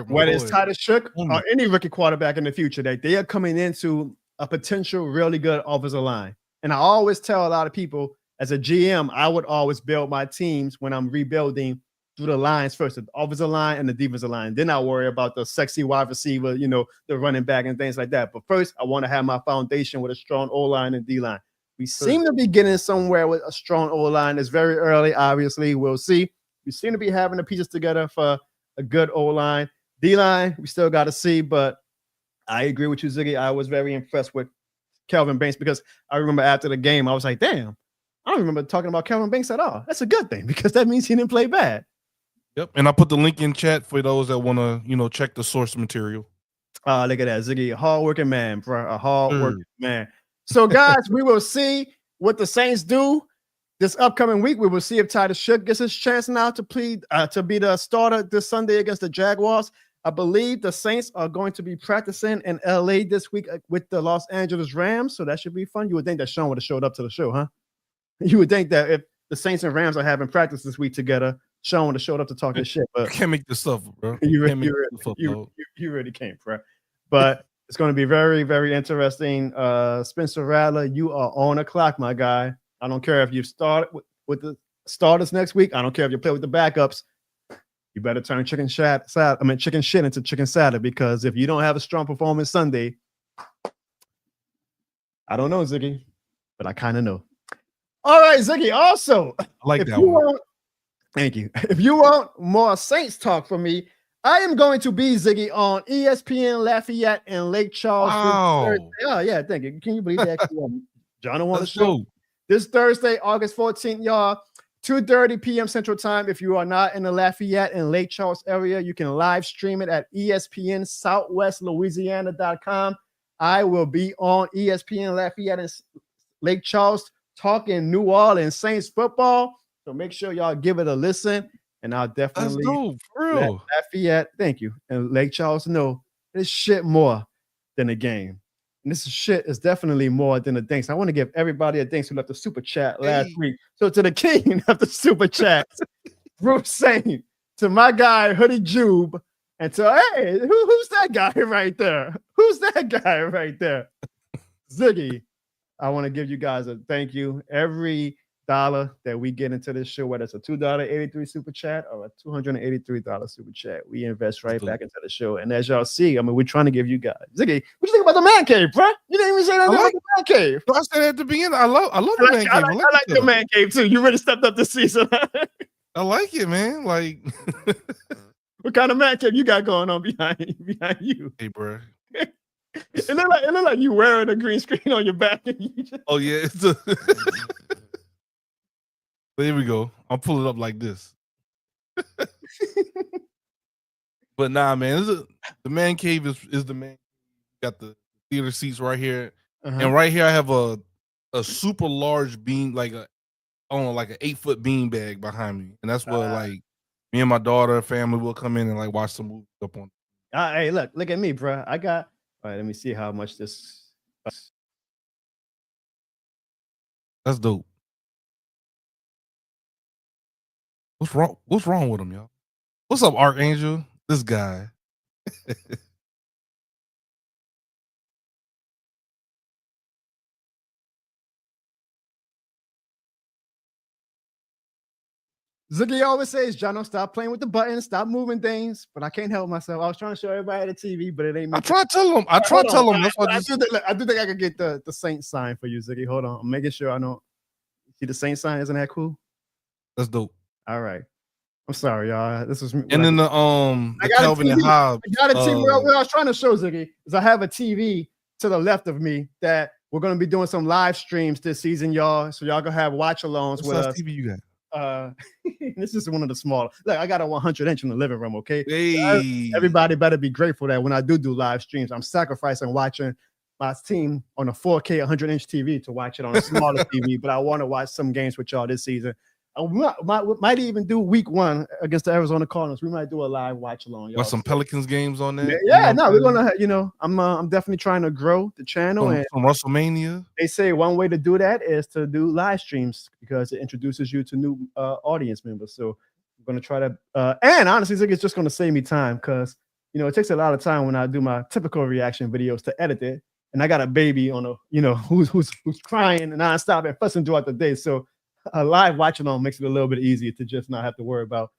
Whether it's Titus Shough or any rookie quarterback in the future, that they are coming into a potential really good offensive line. And I always tell a lot of people, as a GM, I would always build my teams when I'm rebuilding through the lines first, the offensive line and the defensive line. Then I worry about the sexy wide receiver, the running back and things like that. But first, I want to have my foundation with a strong O-line and D-line. We seem to be getting somewhere with a strong O-line. It's very early, obviously. We'll see. We seem to be having the pieces together for a good O-line. D-line, we still got to see, but I agree with you, Ziggy. I was very impressed with Kelvin Banks because I remember after the game, I was like, damn, I don't remember talking about Kelvin Banks at all. That's a good thing because that means he didn't play bad. Yep. And I put the link in chat for those that want to, check the source material. Look at that, Ziggy. A hard-working man, bro. A hard-working man. So, guys, we will see what the Saints do this upcoming week. We will see if Titus Shough gets his chance now to plead to be the starter this Sunday against the Jaguars. I believe the Saints are going to be practicing in LA this week with the Los Angeles Rams, so that should be fun. You would think that Sean would have showed up to the show, huh? You would think that if the Saints and Rams are having practice this week together, Sean would have showed up to talk this shit. But you can't make this up, bro. You really can't, bro. But it's going to be very, very interesting. Spencer Rattler, you are on the clock, my guy. I don't care if you start with the starters next week. I don't care if you play with the backups. You better turn chicken shit into chicken salad, because if you don't have a strong performance Sunday, I don't know, Ziggy, but I kind of know. All right, Ziggy. Also, I like that one. Thank you. If you want more Saints talk from me, I am going to be, Ziggy, on ESPN Lafayette and Lake Charles. Wow. Oh, yeah, thank you. Can you believe that? John on the show. This Thursday, August 14th, y'all. 2:30 p.m. Central Time. If you are not in the Lafayette and Lake Charles area, you can live stream it at ESPN SouthwestLouisiana.com. I will be on ESPN Lafayette and Lake Charles talking New Orleans Saints football. So make sure y'all give it a listen, and I'll definitely let Lafayette, thank you, and Lake Charles know this shit more than a game. And this shit is definitely more than a thanks. I want to give everybody a thanks who left the super chat last week. So to the king of the super chats, Bruce Saint, to my guy Hoodie Jube, and to who's that guy right there? Who's that guy right there? Ziggy. I want to give you guys a thank you. Every dollar that we get into this show, whether it's a $2.83 super chat or a $283 super chat, we invest right back into the show. And as y'all see, I mean, we're trying to give you guys. Ziggy, what you think about the man cave, bro? You didn't even say that about the man cave. I said at the beginning, I love the man cave. I like the man cave too. You really stepped up this season. I like it, man. Like, What kind of matchup you got going on behind you? hey, bro. It look like you wearing a green screen on your back. And you just... Oh yeah. There we go. I'll pull it up like this. But nah, man, the man cave is the man. Got the theater seats right here, and right here I have a super large bean, like an 8-foot bean bag behind me, and that's where like me and my daughter family will come in and like watch some movies up on. Hey, look at me, bro. I got. All right, let me see how much this. That's dope. What's wrong? What's wrong with him, y'all? What's up, Archangel? This guy. Ziggy always says, Jono, stop playing with the buttons, stop moving things. But I can't help myself. I was trying to show everybody the TV, but it ain't me. I try to tell him. That's what I do think I could get the Saint sign for you, Ziggy. Hold on. I'm making sure I know. See the Saint sign? Isn't that cool? That's dope. All right. I'm sorry, y'all. This was and then the Calvin and Hobbes. I got a TV. What I was trying to show Ziggy is I have a TV to the left of me that we're gonna be doing some live streams this season, y'all. So y'all gonna have watch alongs with us. TV you got? This is one of the smaller. Look, I got a 100-inch in the living room. Okay, hey. Everybody better be grateful that when I do live streams, I'm sacrificing watching my team on a 4K 100-inch TV to watch it on a smaller TV. But I want to watch some games with y'all this season. I might even do week 1 against the Arizona Cardinals. We might do a live watch along. Watch some Pelicans games on there. Yeah, no, we're gonna. I'm definitely trying to grow the channel from WrestleMania. They say one way to do that is to do live streams because it introduces you to new audience members. So we're gonna try to. And honestly, it's just gonna save me time because it takes a lot of time when I do my typical reaction videos to edit it, and I got a baby on who's crying nonstop and fussing throughout the day. So a live watch along makes it a little bit easier to just not have to worry about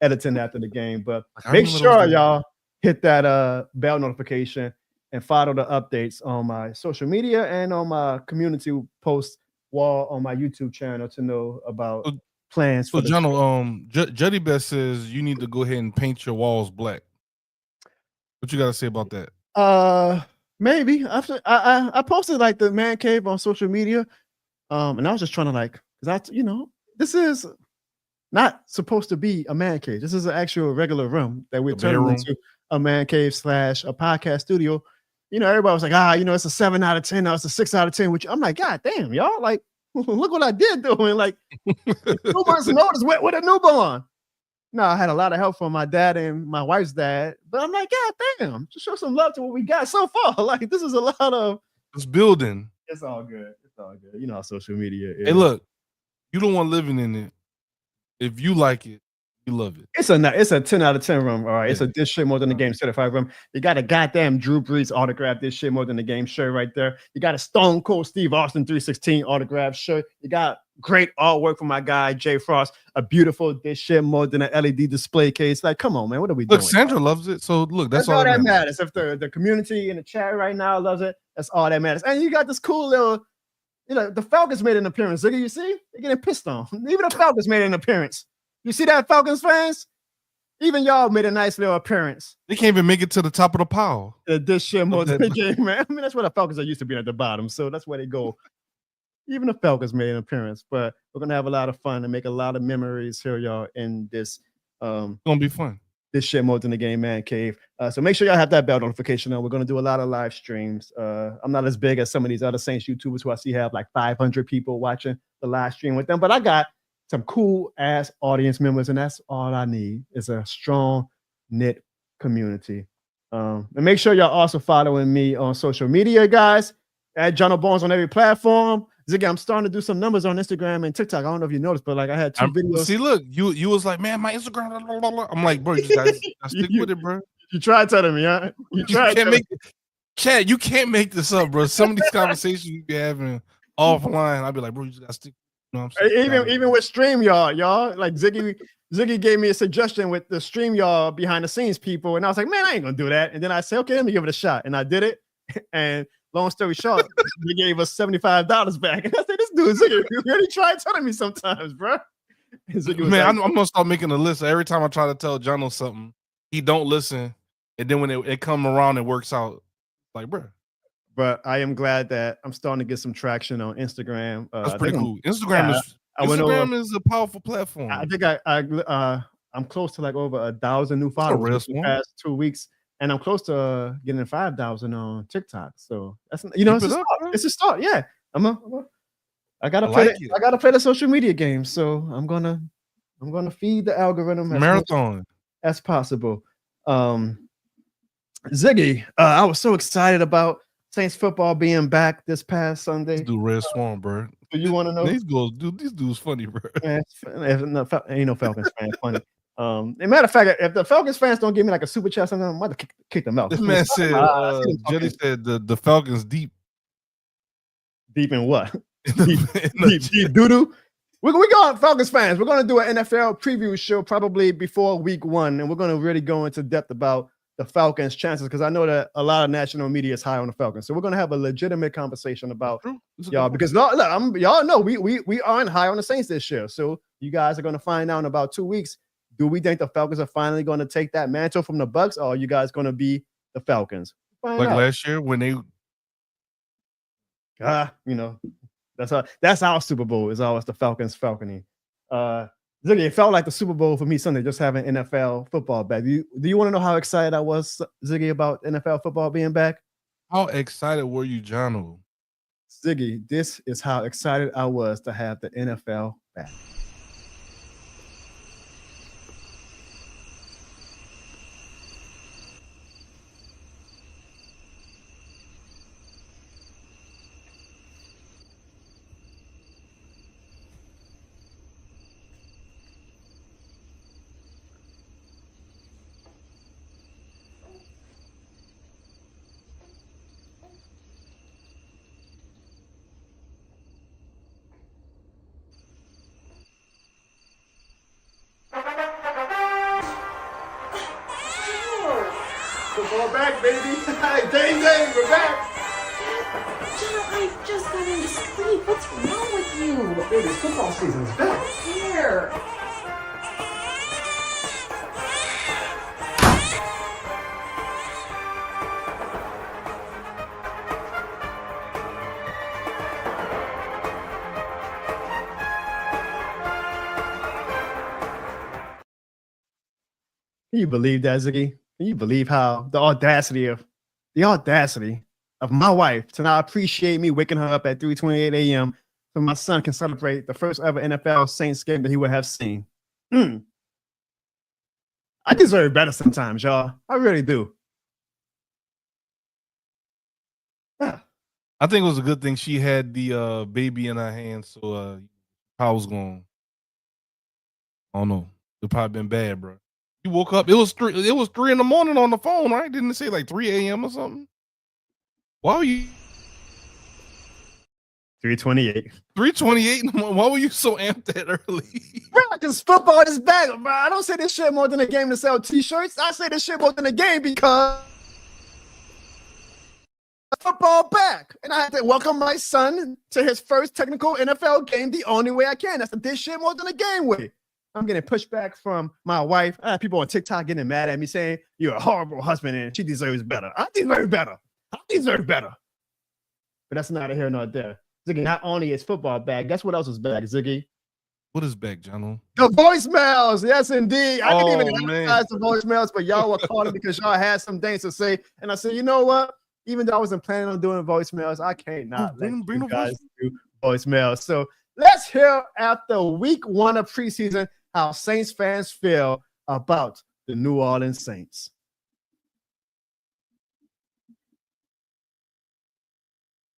editing after the game. But make sure y'all hit that bell notification and follow the updates on my social media and on my community post wall on my YouTube channel to know about plans for Juddy Best says you need to go ahead and paint your walls black. What you got to say about that? Maybe I posted like the man cave on social media, and I was just trying to because this is not supposed to be a man cave. This is an actual regular room that we're turning into a man cave / a podcast studio. Everybody was like, it's a 7 out of 10. Now it's a 6 out of 10. Which I'm like, God damn, y'all! Like, look what I did doing. Like, 2 months notice with a newborn. No, I had a lot of help from my dad and my wife's dad, but I'm like, God damn, just show some love to what we got so far. Like, this is a lot of it's building. It's all good. It's all good. You know how social media is. Hey, look. You don't want living in it. If you like it, you love it. It's a 10 out of 10 room. All right. Yeah. It's a this shit more than the game certified room. You got a goddamn Drew Brees autograph this shit more than the game shirt right there. You got a Stone Cold Steve Austin 316 autograph shirt. You got great artwork from my guy Jay Frost. A beautiful this shit more than an LED display case. Like, come on, man. What are we doing? Look, Sandra loves it. So look, that's all that matters. If the community in the chat right now loves it, that's all that matters. And you got this cool little. The Falcons made an appearance. Ziggy, you see? They're getting pissed on. Even the Falcons made an appearance. You see that, Falcons fans? Even y'all made a nice little appearance. They can't even make it to the top of the pile. This shit more than the game, man. I mean, that's where the Falcons are used to being at the bottom. So that's where they go. Even the Falcons made an appearance. But we're going to have a lot of fun and make a lot of memories here, y'all, in this. It's going to be fun. This shit more than the game man cave. So make sure y'all have that bell notification on. We're going to do a lot of live streams. I'm not as big as some of these other Saints YouTubers who I see have like 500 people watching the live stream with them, but I got some cool ass audience members, and that's all I need is a strong knit community. And make sure y'all also following me on social media, guys. At Jono Bones on every platform. Ziggy, I'm starting to do some numbers on Instagram and TikTok. I don't know if you noticed, but I had 2 videos. See, look, you was like, man, my Instagram. Blah, blah, blah. I'm like, bro, you just gotta stick with it, bro. You tried telling me, huh? You tried. Chad, you can't make this up, bro. Some of these conversations you be having offline, I'll be like, bro, you just gotta stick. You know what I'm saying? Even with StreamYard, y'all, like Ziggy gave me a suggestion with the StreamYard behind the scenes people, and I was like, man, I ain't gonna do that. And then I said, okay, let me give it a shot, and I did it. And long story short, they gave us $75 back. And I said, this dude, Ziggy, you really try telling me sometimes, bro. Ziggy was Man, like, I'm gonna start making a list. Every time I try to tell Jono something, he don't listen, and then when it come around, it works out. Like, bro, but I am glad that I'm starting to get some traction on Instagram. that's I pretty think cool. Instagram I went over. is a powerful platform. I think I'm close to like over 1,000 new a followers real in the small. past 2 weeks, and I'm close to getting 5,000 on TikTok. So that's Keep it's it a up, start. bro. It's a start. Yeah, I gotta I play. like it. I gotta play the social media game. So I'm gonna feed the algorithm as much Marathon. as possible. Ziggy, I was so excited about Saints football being back this past Sunday. Let's do Red Swan, bro. Do you want to know? These dudes funny, bro. Man, ain't no Falcons fan funny. As a matter of fact, if the Falcons fans don't give me like a super chat, I'm about to kick them out. This man said, Jelly said the Falcons deep. Deep in what? Deep Deep doo doo. We're going, Falcons fans. We're going to do an NFL preview show probably before week 1, and we're going to really go into depth about the Falcons' chances because I know that a lot of national media is high on the Falcons. So we're going to have a legitimate conversation about y'all because look, y'all know we aren't high on the Saints this year. So you guys are going to find out in about 2 weeks. Do we think the Falcons are finally going to take that mantle from the Bucks, or are you guys going to be the Falcons? Like last year when they, that's our Super Bowl. Is always the Falcons falconing. Ziggy, it felt like the Super Bowl for me Sunday, just having NFL football back. Do you want to know how excited I was, Ziggy, about NFL football being back? how excited were you, Jono? Ziggy, this is how excited I was to have the NFL back. Football back, baby. Dang, we're back. Jenna, I just got into sleep. What's wrong with you? Baby, football season's back. Here. Can you believe that, Ziggy? Can you believe how the audacity of my wife to not appreciate me waking her up at 3:28 a.m. so my son can celebrate the first ever NFL Saints game that he would have seen? I deserve better sometimes, y'all. I really do. I think it was a good thing she had the baby in her hands, so I was going. I don't know. It probably been bad, bro. You woke up. It was 3 in the morning on the phone, right? Didn't it say like 3 a.m. or something? Why were you 3:28? 3:28? Why were you so amped that early? Bro, because football is back. Bro, I don't say this shit more than a game to sell t-shirts. I say this shit more than a game because football back. And I had to welcome my son to his first technical NFL game the only way I can. That's this shit more than a game way. I'm getting pushback from my wife. I have people on TikTok getting mad at me saying, you're a horrible husband and she deserves better. I deserve better. But that's neither here nor there. Ziggy, not only is football back, guess what else is back, Ziggy? What is back, Jono? The voicemails. Yes, indeed. I didn't even man. emphasize the voicemails, but y'all were calling because y'all had some things to say. And I said, you know what? Even though I wasn't planning on doing voicemails, I can't not let you guys do voicemails. So let's hear after week 1 of preseason how Saints fans feel about the New Orleans Saints.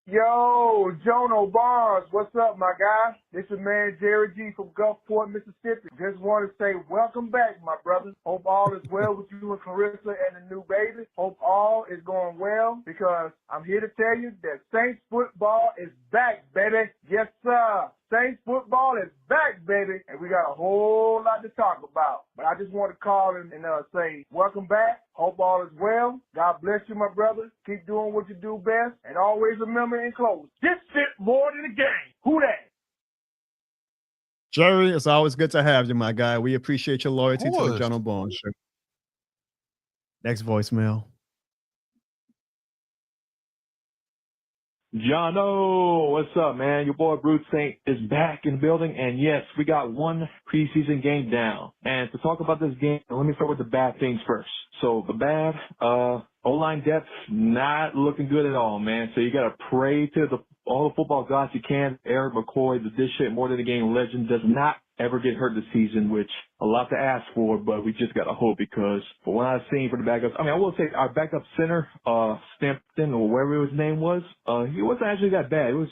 Yo, Jono Barnes, what's up, my guy? This is man Jerry G from Gulfport, Mississippi. Just want to say welcome back, my brother. Hope all is well with you and Carissa and the new baby. Hope all is going well because I'm here to tell you that Saints football is back, baby. Yes, sir. Saints football is back, baby, and we got a whole lot to talk about. But I just want to call and say welcome back. Hope all is well. God bless you, my brother. Keep doing what you do best. And always remember in close, this shit more than a game. Who that? Jerry, it's always good to have you, my guy. We appreciate your loyalty to the course. John O'Barnes Show. Next voicemail. Jono, what's up, man? Your boy Bruce Saint is back in the building, and yes, we got one preseason game down. And to talk about this game, let me start with the bad things first. So the bad, O-line depth, not looking good at all, man. So you gotta pray to all the football gods you can. Eric McCoy, the this shit more than a game legend, does not ever get hurt this season, which a lot to ask for, but we just gotta hope, because for what I've seen for the backups, I mean, I will say our backup center, Stampton or whatever his name was, he wasn't actually that bad. It was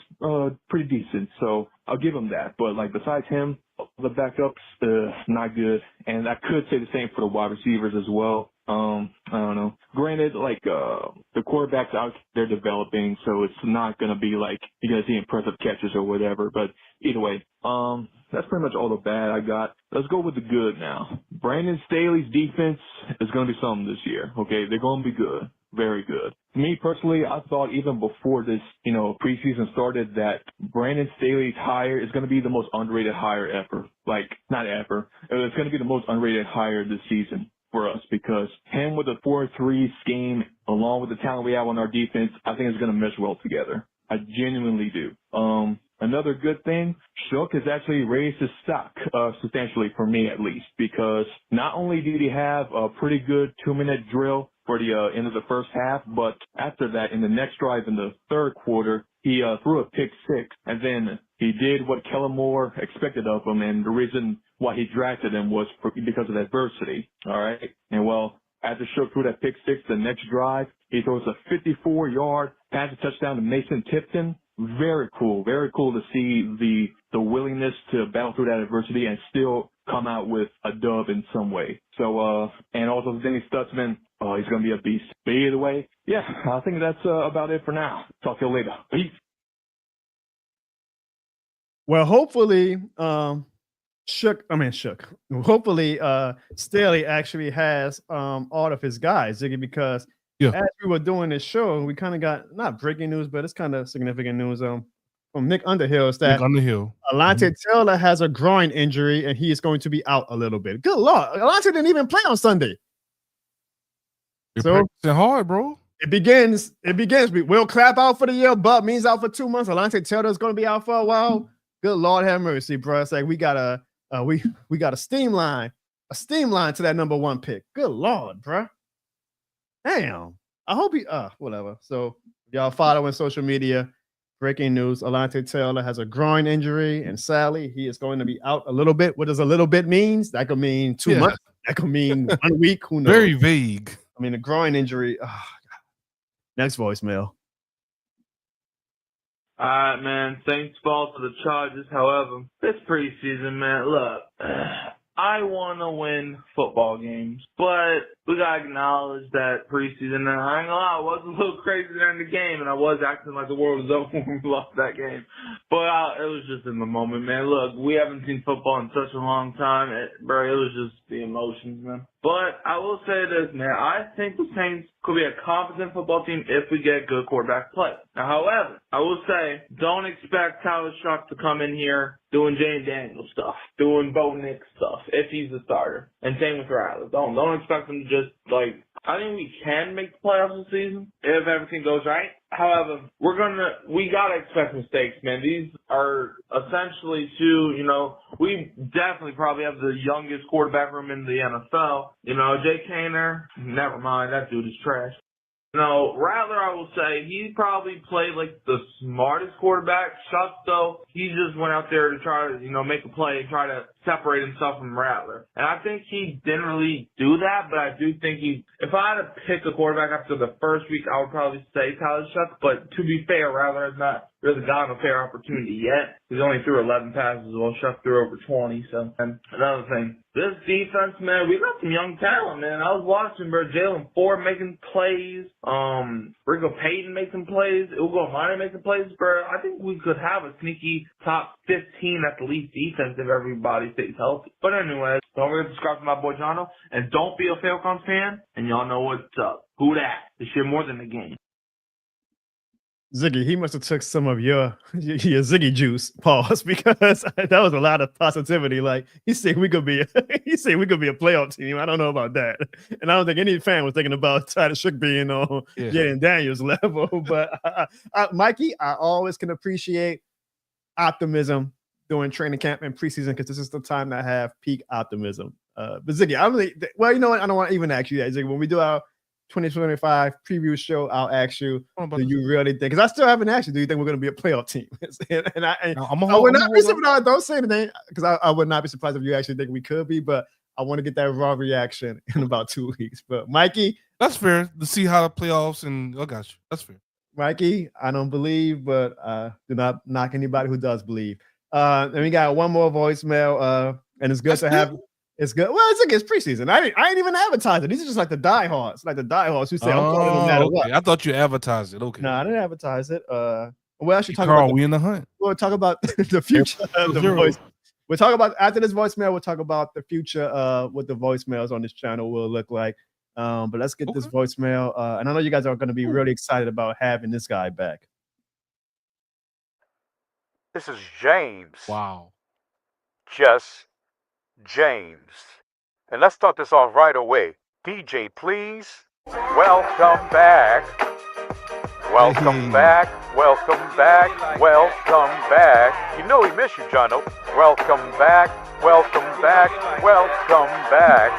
pretty decent, so I'll give him that. But like besides him, the backups, not good. And I could say the same for the wide receivers as well. I don't know. Granted, like, the quarterbacks out, they're developing, so it's not going to be like you're going to see impressive catches or whatever. But either way, that's pretty much all the bad I got. Let's go with the good now. Brandon Staley's defense is going to be something this year, okay? They're going to be good. Very good. Me personally, I thought even before this, preseason started that Brandon Staley's hire is going to be the most underrated hire ever. Like, not ever. It's going to be the most underrated hire this season for us, because him with a 4-3 scheme, along with the talent we have on our defense, I think it's going to mesh well together. I genuinely do. Another good thing, Shough has actually raised his stock substantially, for me at least, because not only did he have a pretty good 2-minute drill for the end of the first half, but after that, in the next drive in the third quarter, he threw a pick six, and then he did what Kellen Moore expected of him, and the reason why he drafted him was because of adversity, all right? And, well, after Shough threw that pick six, the next drive, he throws a 54-yard passing touchdown to Mason Tipton. Very cool to see the willingness to battle through that adversity and still come out with a dub in some way. So, and also Denny Stutzman, he's going to be a beast. But either way, yeah, I think that's about it for now. Talk to you later. Peace. Well, hopefully, hopefully, Staley actually has all of his guys, Ziggy, because as we were doing this show, we kind of got not breaking news, but it's kind of significant news from Nick Underhill is that Alontae Taylor has a groin injury and he is going to be out a little bit. Good Lord, Alontae didn't even play on Sunday. You're practicing hard, bro. It begins. Will Clapp out for the year. Bub Means out for 2 months. Alontae Taylor is going to be out for a while. Good Lord have mercy, bro. It's like we got a steam line to that number 1 pick. Good Lord, bro. Damn. I hope he whatever. So y'all following social media. Breaking news. Alontae Taylor has a groin injury, and sadly, he is going to be out a little bit. What does a little bit means? That could mean 2 months. That could mean 1 week. Who knows? Very vague. I mean, a groin injury. Next voicemail. All right, man. Saints fall for the Chargers. However, this preseason, man, look, I want to win football games, but we got to acknowledge that preseason, and I ain't gonna lie, I was a little crazy during the game, and I was acting like the world was over when we lost that game. But it was just in the moment, man. Look, we haven't seen football in such a long time. Bro, it was just the emotions, man. But I will say this, man. I think the Saints could be a competent football team if we get good quarterback play. Now, however, I will say, don't expect Tyler Shough to come in here doing Jane Daniels stuff, doing Bo Nix stuff, if he's the starter. And same with Rattler. Don't expect him to just, I think we can make the playoffs this season if everything goes right. However, we gotta expect mistakes, man. These are essentially we definitely probably have the youngest quarterback room in the NFL. Jay Kaner, never mind, that dude is trash. Rattler, I will say, he probably played like the smartest quarterback. Shough, though, he just went out there to try to, make a play and try to separate himself from Rattler. And I think he didn't really do that, but I do think if I had to pick a quarterback after the first week, I would probably say Tyler Shough. But to be fair, Rattler has not really gotten a fair opportunity yet. He's only threw 11 passes, while Shough threw over 20. So, and another thing, this defense, man, we got some young talent, man. I was watching, bro, Jalen Ford making plays, Rico Payton making plays, Ugo Minor making plays, bro. I think we could have a sneaky top 15 at the least defense if everybody stays healthy. But anyway, don't forget to subscribe to my boy Jono, and don't be a Falcons fan, and y'all know what's up. Who that? This shit more than the game. Ziggy, he must have took some of your Ziggy juice, pause, because that was a lot of positivity. Like he said, we could be a playoff team. I don't know about that, and I don't think any fan was thinking about Tyler Shough being on Jaden Daniels level. But Mikey, I always can appreciate optimism during training camp and preseason because this is the time to have peak optimism. But Ziggy, I really well, you know what? I don't want to even ask you that, Ziggy. When we do our 2025 preview show, I'll ask you, do you really think, because I still haven't asked you, do you think we're going to be a playoff team? I would not be surprised. Don't say anything, because I would not be surprised if you actually think we could be, but I want to get that raw reaction in about 2 weeks. But Mikey, that's fair to see how the playoffs, and I got you. That's fair. Mikey, I don't believe, but do not knock anybody who does believe. And we got one more voicemail, and it's good to have. It's good. Well, it's preseason. I ain't even advertising. These are just like the diehards, who say I'm calling no matter what. I thought you advertised it. Okay. No, I didn't advertise it. We'll actually talk about we in the hunt. We'll talk about the future of the voice. We'll talk about after this voicemail. We'll talk about the future what the voicemails on this channel will look like. But let's get this voicemail. And I know you guys are going to be really excited about having this guy back. This is James. Wow. Just James. And let's start this off right away. DJ, please. Welcome back. Welcome back. Welcome back. Welcome back. You know we miss you, Jono. Welcome back. Welcome back. Welcome back.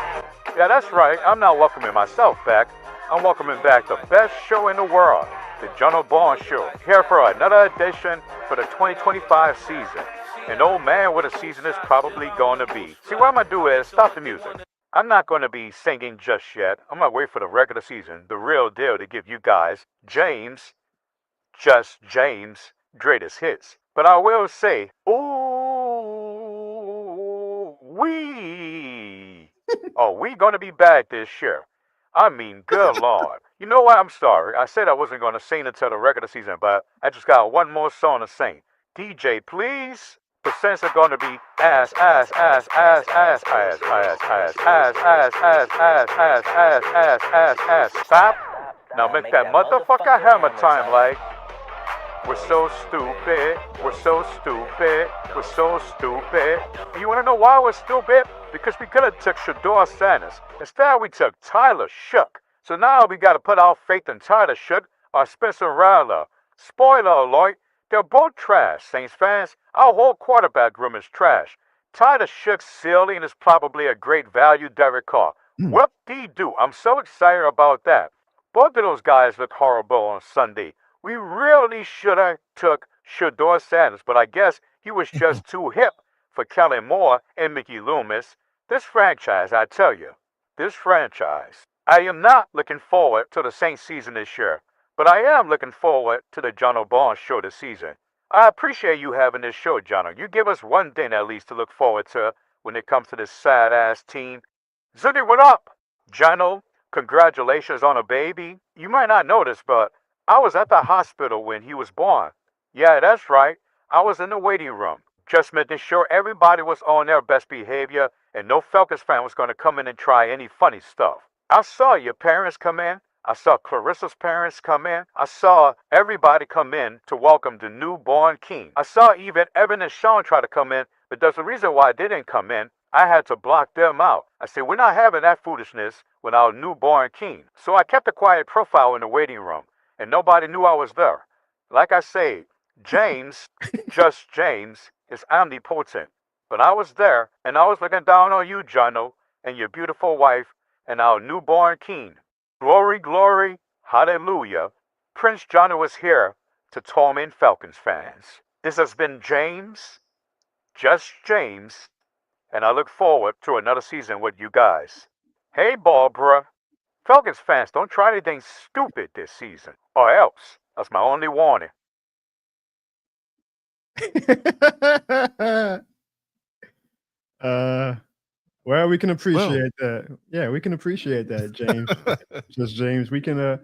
Yeah, that's right. I'm not welcoming myself back. I'm welcoming back the best show in the world, the Jono Barnes Show, here for another edition for the 2025 season. And oh man, what a season is probably going to be. See, what I'm going to do is stop the music. I'm not going to be singing just yet. I'm going to wait for the regular season, the real deal, to give you guys James, just James, greatest hits. But I will say, ooh, we going to be back this year. I mean, good Lord. You know what? I'm sorry. I said I wasn't going to sing until the regular season, but I just got one more song to sing. DJ, please. The sense are going to be ass, ass, ass, ass, ass, ass, ass, ass, ass, ass, ass, ass, ass, ass, ass, ass, ass. Stop. Now make that motherfucker hammer time like. We're so stupid. We're so stupid. We're so stupid. You want to know why we're stupid? Because we could have took Shador Sanders. Instead, we took Tyler Shough. So now we got to put our faith in Tyler Shough or Spencer Rattler. Spoiler alert. They're both trash, Saints fans. Our whole quarterback room is trash. Tyler Shough's ceiling is probably a great value Derek Carr. Whoop-dee-doo. I'm so excited about that. Both of those guys look horrible on Sunday. We really should have took Shador Sanders, but I guess he was just too hip for Kellen Moore and Mickey Loomis. This franchise, I tell you, this franchise. I am not looking forward to the Saints season this year. But I am looking forward to the Jono Barnes Show this season. I appreciate you having this show, Jono. You give us one thing at least to look forward to when it comes to this sad-ass team. Ziggy, what up? Jono, congratulations on a baby. You might not know this, but I was at the hospital when he was born. Yeah, that's right. I was in the waiting room, just making sure everybody was on their best behavior and no Falcons fan was going to come in and try any funny stuff. I saw your parents come in. I saw Clarissa's parents come in. I saw everybody come in to welcome the newborn king. I saw even Evan and Sean try to come in, but there's a reason why they didn't come in. I had to block them out. I said, we're not having that foolishness with our newborn king. So I kept a quiet profile in the waiting room, and nobody knew I was there. Like I say, James, just James, is omnipotent. But I was there, and I was looking down on you, Jono, and your beautiful wife, and our newborn king. Glory, glory, hallelujah. Prince Jono was here to torment Falcons fans. This has been James, just James, and I look forward to another season with you guys. Hey, Barbara. Falcons fans, don't try anything stupid this season, or else. That's my only warning. Well, we can appreciate that. Yeah, we can appreciate that, James. Just James. We can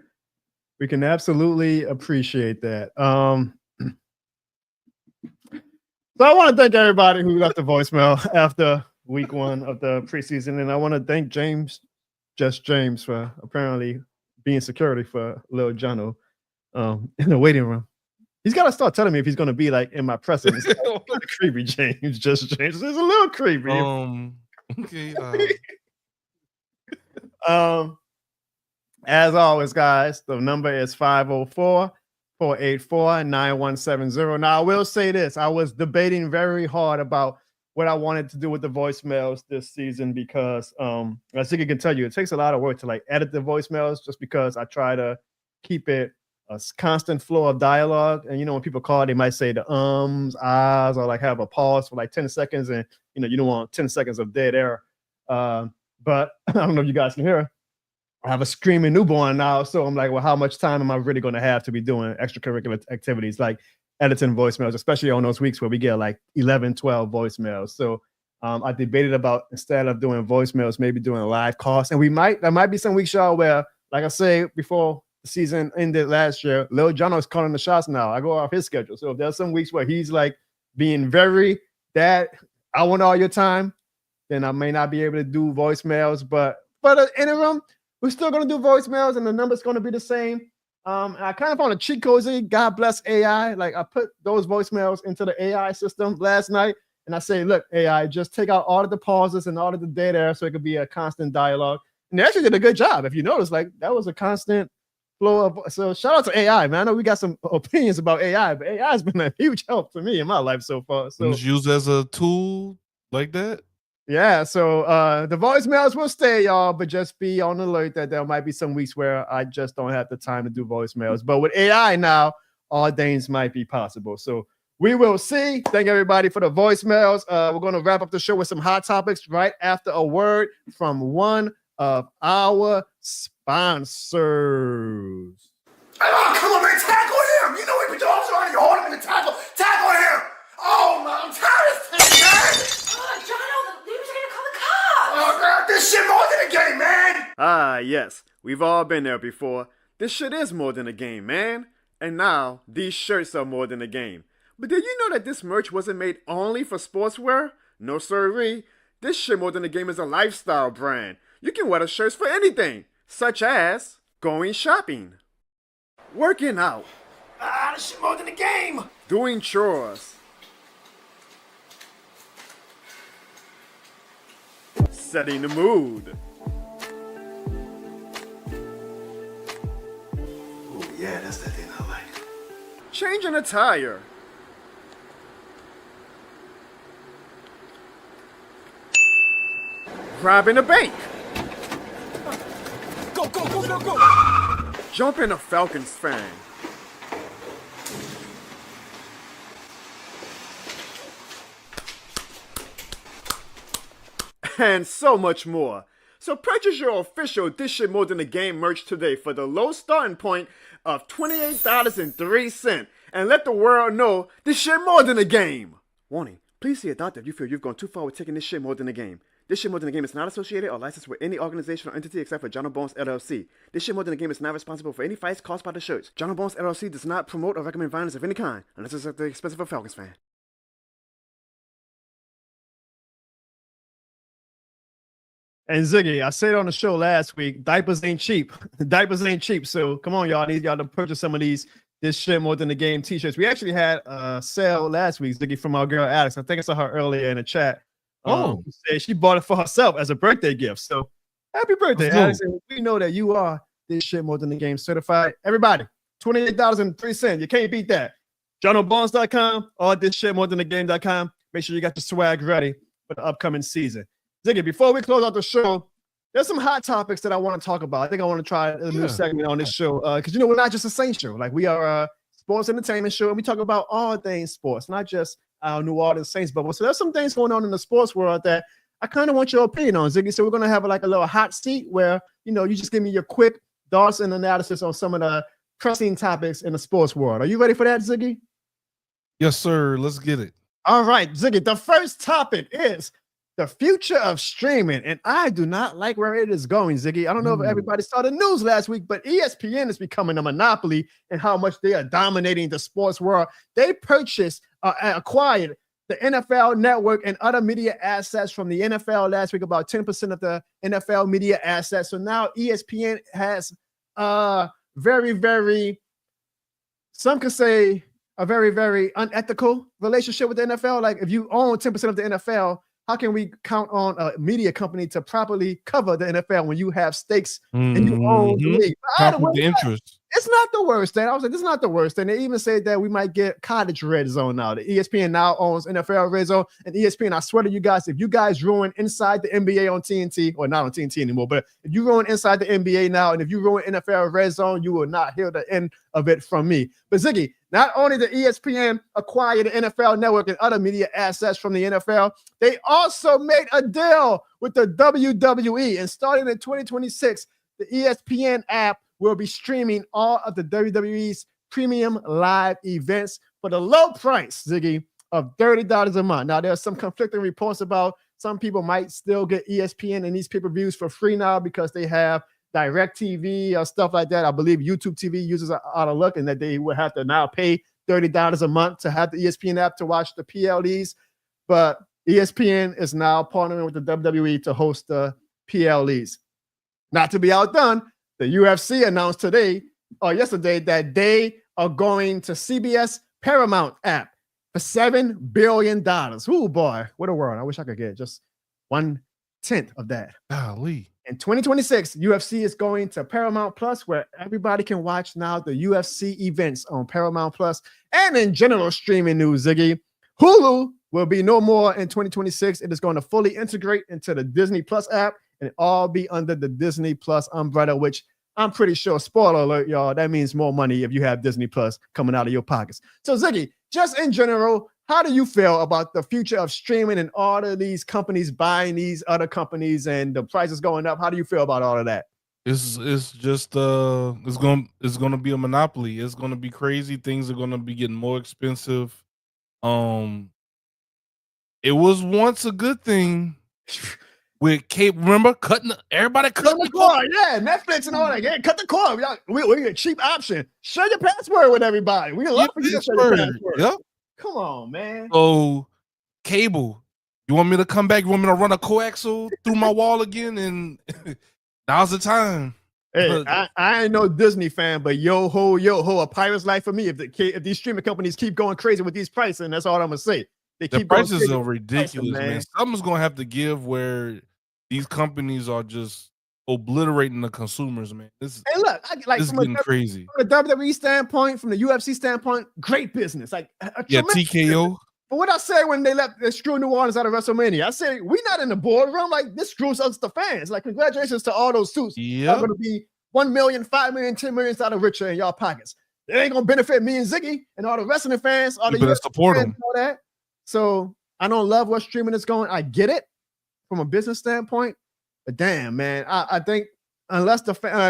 absolutely appreciate that. So I want to thank everybody who left the voicemail after week 1 of the preseason, and I want to thank James, just James, for apparently being security for little Jono in the waiting room. He's got to start telling me if he's going to be like in my presence. It's like, creepy, James. Just James. It's a little creepy. Okay. As always, guys, the number is 504-484-9170. Now, I will say this. I was debating very hard about what I wanted to do with the voicemails this season because, as Ziggy can tell you, it takes a lot of work to like edit the voicemails just because I try to keep it a constant flow of dialogue. And, you know, when people call, they might say the ahs, or like have a pause for like 10 seconds. And, you know, you don't want 10 seconds of dead air. But I don't know if you guys can hear. I have a screaming newborn now. So I'm like, well, how much time am I really going to have to be doing extracurricular activities like editing voicemails, especially on those weeks where we get like 11, 12 voicemails. So I debated about, instead of doing voicemails, maybe doing live calls. And there might be some weeks, y'all, where, like I say, before the season ended last year, Lil Jono's calling the shots now. I go off his schedule. So if there's some weeks where he's like being very, Dad, I want all your time, then I may not be able to do voicemails. But for the interim, we're still going to do voicemails and the number's going to be the same. And I kind of found a cheat code. God bless AI. Like I put those voicemails into the AI system last night. And I say, look, AI, just take out all of the pauses and all of the dead air so it could be a constant dialogue. And they actually did a good job. If you notice, like that was a constant flow of. So shout out to AI, man. I know we got some opinions about AI, but AI has been a huge help to me in my life so far. So it's used as a tool like that. Yeah, so the voicemails will stay, y'all, but just be on alert that there might be some weeks where I just don't have the time to do voicemails. But with AI now, all things might be possible. So we will see. Thank everybody for the voicemails. We're going to wrap up the show with some hot topics right after a word from one of our sponsors. Oh, come on, man, tackle him. You know what we're doing, trying to hold him in the tackle. Tackle him. Oh, man, I'm tired of this thing, man. Oh, God, this shit more than a game, man! Ah, yes. We've all been there before. This shit is more than a game, man. And now, these shirts are more than a game. But did you know that this merch wasn't made only for sportswear? No sirree. This shit more than a game is a lifestyle brand. You can wear the shirts for anything, such as going shopping, working out, this shit more than a game! doing chores, setting the mood. Oh, yeah, that's that thing I like. Changing a tire. Robbing a bank. Go, go, go, go, go! Jumping a Falcons fan. And so much more. So purchase your official This Shit More Than a Game merch today for the low starting point of $28.03 and let the world know this shit more than a game. Warning, please see a doctor if you feel you've gone too far with taking this shit more than a game. This Shit More Than a Game is not associated or licensed with any organization or entity except for John Bones LLC. This Shit More Than a Game is not responsible for any fights caused by the shirts. John Bones LLC does not promote or recommend violence of any kind unless it's at the expense of a Falcons fan. And Ziggy, I said on the show last week, diapers ain't cheap. Diapers ain't cheap. So come on, y'all. I need y'all to purchase some of these This Shit More Than the Game t-shirts. We actually had a sale last week, Ziggy, from our girl Alex. I think I saw her earlier in the chat. She bought it for herself as a birthday gift. So happy birthday, Alex. And we know that you are This Shit More Than the Game certified. Everybody, $28.03. You can't beat that. JohnO'Barnes.com or thisshitmorethanthegame.com. Make sure you got the swag ready for the upcoming season. Ziggy, before we close out the show, there's some hot topics that I want to talk about. I think I want to try a new segment on this show because, we're not just a Saints show. Like, we are a sports entertainment show, and we talk about all things sports, not just our New Orleans Saints bubble. So there's some things going on in the sports world that I kind of want your opinion on, Ziggy. So we're going to have like a little hot seat where, you just give me your quick thoughts and analysis on some of the pressing topics in the sports world. Are you ready for that, Ziggy? Yes, sir. Let's get it. All right, Ziggy. The first topic is the future of streaming, and I do not like where it is going, Ziggy. I don't know if everybody saw the news last week, but ESPN is becoming a monopoly in how much they are dominating the sports world. They acquired the NFL network and other media assets from the NFL last week, about 10% of the NFL media assets. So now ESPN has very, very, some could say a very, very unethical relationship with the NFL? Like, if you own 10% of the NFL, how can we count on a media company to properly cover the NFL when you have stakes and you own the league? Conflict of interest. It's not the worst thing. I was like, this is not the worst thing. They even said that we might get college red zone now. The ESPN now owns NFL red zone. And ESPN, I swear to you guys, if you guys ruin inside the NBA on TNT, or not on TNT anymore, but if you ruin inside the NBA now, and if you ruin NFL red zone, you will not hear the end of it from me. But Ziggy, not only did ESPN acquire the NFL network and other media assets from the NFL, they also made a deal with the WWE. And starting in 2026, the ESPN app will be streaming all of the WWE's premium live events for the low price, Ziggy, of $30 a month. Now, there's some conflicting reports about some people might still get ESPN and these pay-per-views for free now because they have DirecTV or stuff like that. I believe YouTube TV users are out of luck and that they will have to now pay $30 a month to have the ESPN app to watch the PLEs. But ESPN is now partnering with the WWE to host the PLEs. Not to be outdone, the UFC announced today or yesterday that they are going to CBS Paramount app for $7 billion. Ooh, boy, what a world. I wish I could get just 1/10 of that. Golly. In 2026, UFC is going to Paramount Plus, where everybody can watch now the UFC events on Paramount Plus. And in general streaming news, Ziggy, Hulu will be no more in 2026. It is going to fully integrate into the Disney Plus app and all be under the Disney Plus umbrella, which I'm pretty sure, spoiler alert, y'all, that means more money if you have Disney Plus coming out of your pockets. So, Ziggy, just in general, how do you feel about the future of streaming and all of these companies buying these other companies and the prices going up? How do you feel about all of that? It's just it's gonna be a monopoly. It's gonna be crazy. Things are gonna be getting more expensive. It was once a good thing with cable. Remember everybody cutting the cord. Yeah, Netflix and all that. Yeah, cut the cord. We're a cheap option. Share your password with everybody. We love for you to share your password. Yep. Come on, man. So, cable, you want me to come back? You want me to run a coaxial through my wall again? And now's the time. Hey, I ain't no Disney fan, but yo ho, a pirate's life for me. If these streaming companies keep going crazy with these prices, and that's all I'm gonna say. The prices are ridiculous, man. Something's gonna have to give where these companies are just obliterating the consumers, man. This is getting crazy. From the WWE standpoint, from the UFC standpoint, great business. Like TKO. But what I said when they screw New Orleans out of WrestleMania, I said we're not in the boardroom. Like, this screws us, the fans. Like, congratulations to all those suits. Yeah, are going to be 1 million, 5 million, 10 million richer in y'all pockets. It ain't gonna benefit me and Ziggy and all the wrestling fans. All the support fans, all that. So I don't love where streaming is going. I get it from a business standpoint, but damn, man, I think unless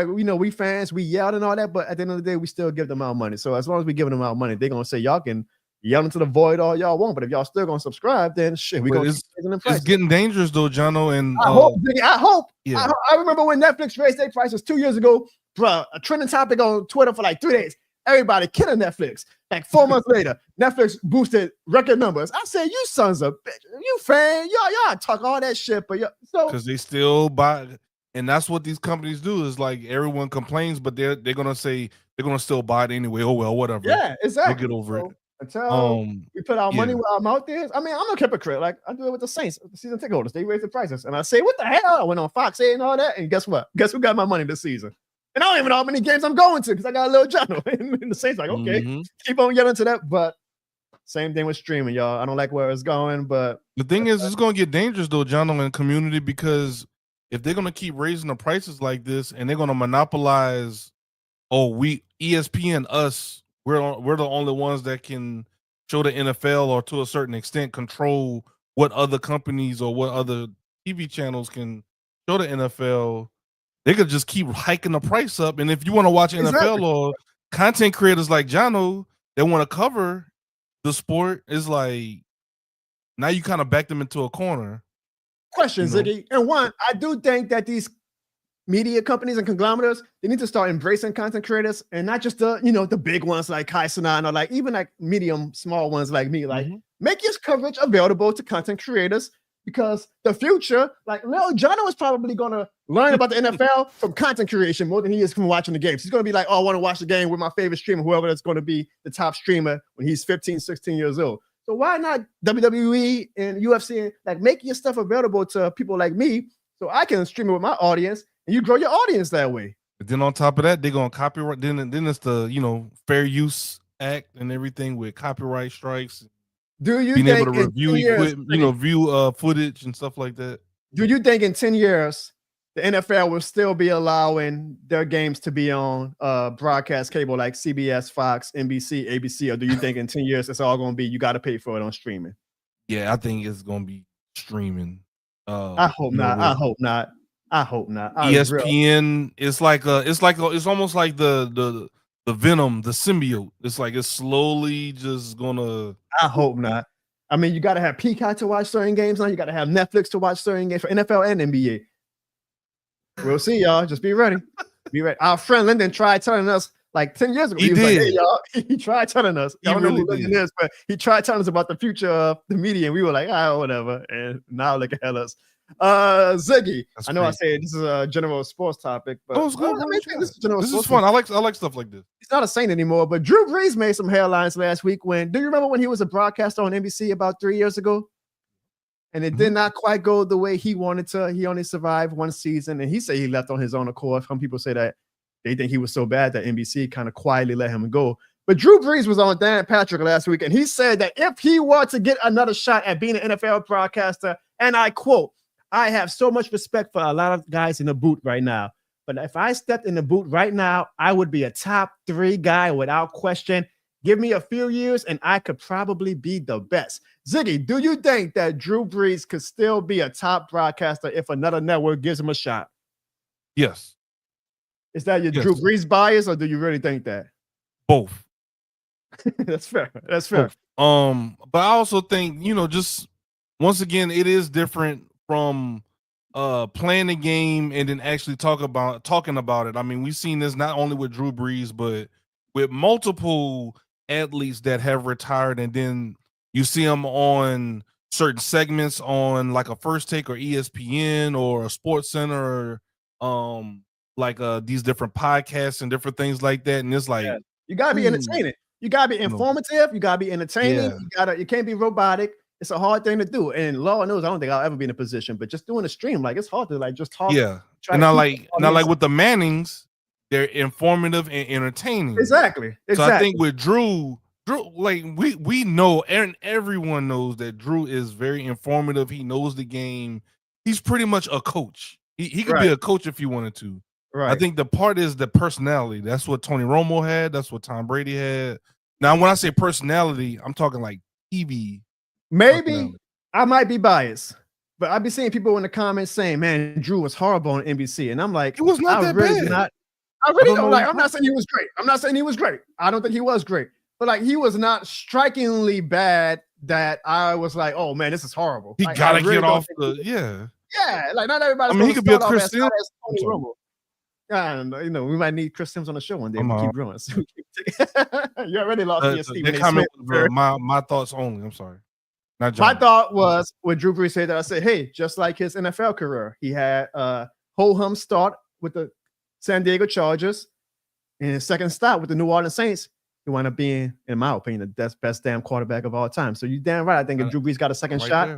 we fans, we yelled and all that, but at the end of the day, we still give them our money. So as long as we giving them our money, they're gonna say y'all can yell into the void all y'all want, but if y'all still gonna subscribe, then shit, we gonna. It's getting dangerous though, Jono. And I hope. Yeah. I remember when Netflix raised their prices 2 years ago, bro. A trending topic on Twitter for like 3 days. Everybody killing Netflix. Like 4 months later, Netflix boosted record numbers. I said, you sons of bitch, you fan, y'all talk all that shit, but because they still buy, and that's what these companies do. Is like everyone complains, but they're gonna say they're gonna still buy it anyway. Oh well, whatever. Yeah, exactly. We'll get over it. Until we put our money where our mouth is. I mean, I'm a hypocrite. Like, I do it with the Saints, the season ticket holders. They raise the prices, and I say, what the hell? I went on Fox saying all that, and guess what? Guess who got my money this season? And I don't even know how many games I'm going to because I got a little journal. And the Saints like, okay, keep on getting to that. But same thing with streaming, y'all. I don't like where it's going, but the thing is, it's going to get dangerous though, John, in the community, because if they're going to keep raising the prices like this and they're going to monopolize, ESPN, us, we're the only ones that can show the NFL or to a certain extent control what other companies or what other TV channels can show the NFL. They could just keep hiking the price up. And if you want to watch NFL or content creators like Jono that want to cover the sport, is like now you kind of back them into a corner. Question, Ziggy. And one, I do think that these media companies and conglomerates, they need to start embracing content creators and not just the big ones like Kai Sanan or like even like medium small ones like me. Like make your coverage available to content creators because the future, like Lil Jono is probably going to learn about the NFL from content creation more than he is from watching the games. He's going to be like, oh, I want to watch the game with my favorite streamer, whoever that's going to be the top streamer when he's 15, 16 years old. So why not WWE and UFC, like make your stuff available to people like me so I can stream it with my audience and you grow your audience that way. But then on top of that, they're gonna copyright. Then it's the Fair Use Act and everything with copyright strikes. Do you being think able to review years, view footage and stuff like that? Do you think in 10 years the NFL will still be allowing their games to be on broadcast cable like CBS, Fox, NBC, ABC, or do you think in 10 years it's all going to be you got to pay for it on streaming? Yeah, I think it's going to be streaming. I hope not. I hope not. I hope not. ESPN is it's almost like the Venom, the symbiote. It's like it's slowly just gonna. I hope not. I mean, you got to have Peacock to watch certain games now. You got to have Netflix to watch certain games for NFL and NBA. We'll see, y'all. Just be ready. Be ready. Our friend Lyndon tried telling us like 10 years ago. He was did. like, hey, y'all. He tried telling us. I don't know who Lyndon is, but he tried telling us about the future of the media, and we were like, whatever. And now look at us. Ziggy. I know crazy. I said this is a general sports topic, but this is fun. I like stuff like this. He's not a saint anymore, but Drew Brees made some headlines last week. Do you remember when he was a broadcaster on NBC about 3 years ago? And it did not quite go the way he wanted to. He only survived one season, and he said he left on his own accord. Some people say that they think he was so bad that NBC kind of quietly let him go. But Drew Brees was on Dan Patrick last week, and he said that if he were to get another shot at being an NFL broadcaster, and I quote, I have so much respect for a lot of guys in the boot right now. But if I stepped in the boot right now, I would be a top 3 guy without question. Give me a few years and I could probably be the best. Ziggy, do you think that Drew Brees could still be a top broadcaster if another network gives him a shot? Yes. Is that your Drew Brees bias, or do you really think that? Both. That's fair. That's fair. Both. But I also think, just once again, it is different from playing the game and then actually talking about it. I mean, we've seen this not only with Drew Brees, but with multiple athletes that have retired, and then you see them on certain segments on like a First Take or ESPN or a Sports Center, or these different podcasts and different things like that. And it's like you gotta be entertaining. You gotta be informative. You gotta be entertaining. You can't be robotic. It's a hard thing to do, and Lord knows I don't think I'll ever be in a position. But just doing a stream, like it's hard to like just talk. Yeah, and now like with the Mannings, they're informative and entertaining. Exactly. So I think with Drew, like we know, and everyone knows that Drew is very informative. He knows the game. He's pretty much a coach. He could be a coach if he wanted to. Right. I think the part is the personality. That's what Tony Romo had. That's what Tom Brady had. Now, when I say personality, I'm talking like TV. Maybe I might be biased, but I've been seeing people in the comments saying, "Man, Drew was horrible on NBC," and I'm like, "It was not that bad." I really don't like. I'm not saying he was great. I'm not saying he was great. I don't think he was great, but like he was not strikingly bad that I was like, "Oh man, this is horrible." He like, gotta really get off yeah. Like not everybody. I mean, he could be a Chris Sims. We might need Chris Sims on the show one day. We keep growing. So you already lost your Stephen A. comment Smith. my thoughts only. I'm sorry. My thought was when Drew Brees said that, I said, hey, just like his NFL career, he had a ho-hum start with the San Diego Chargers, and his second stop with the New Orleans Saints, he wound up being, in my opinion, the best damn quarterback of all time. So you damn right. I think if Drew Brees got a second shot,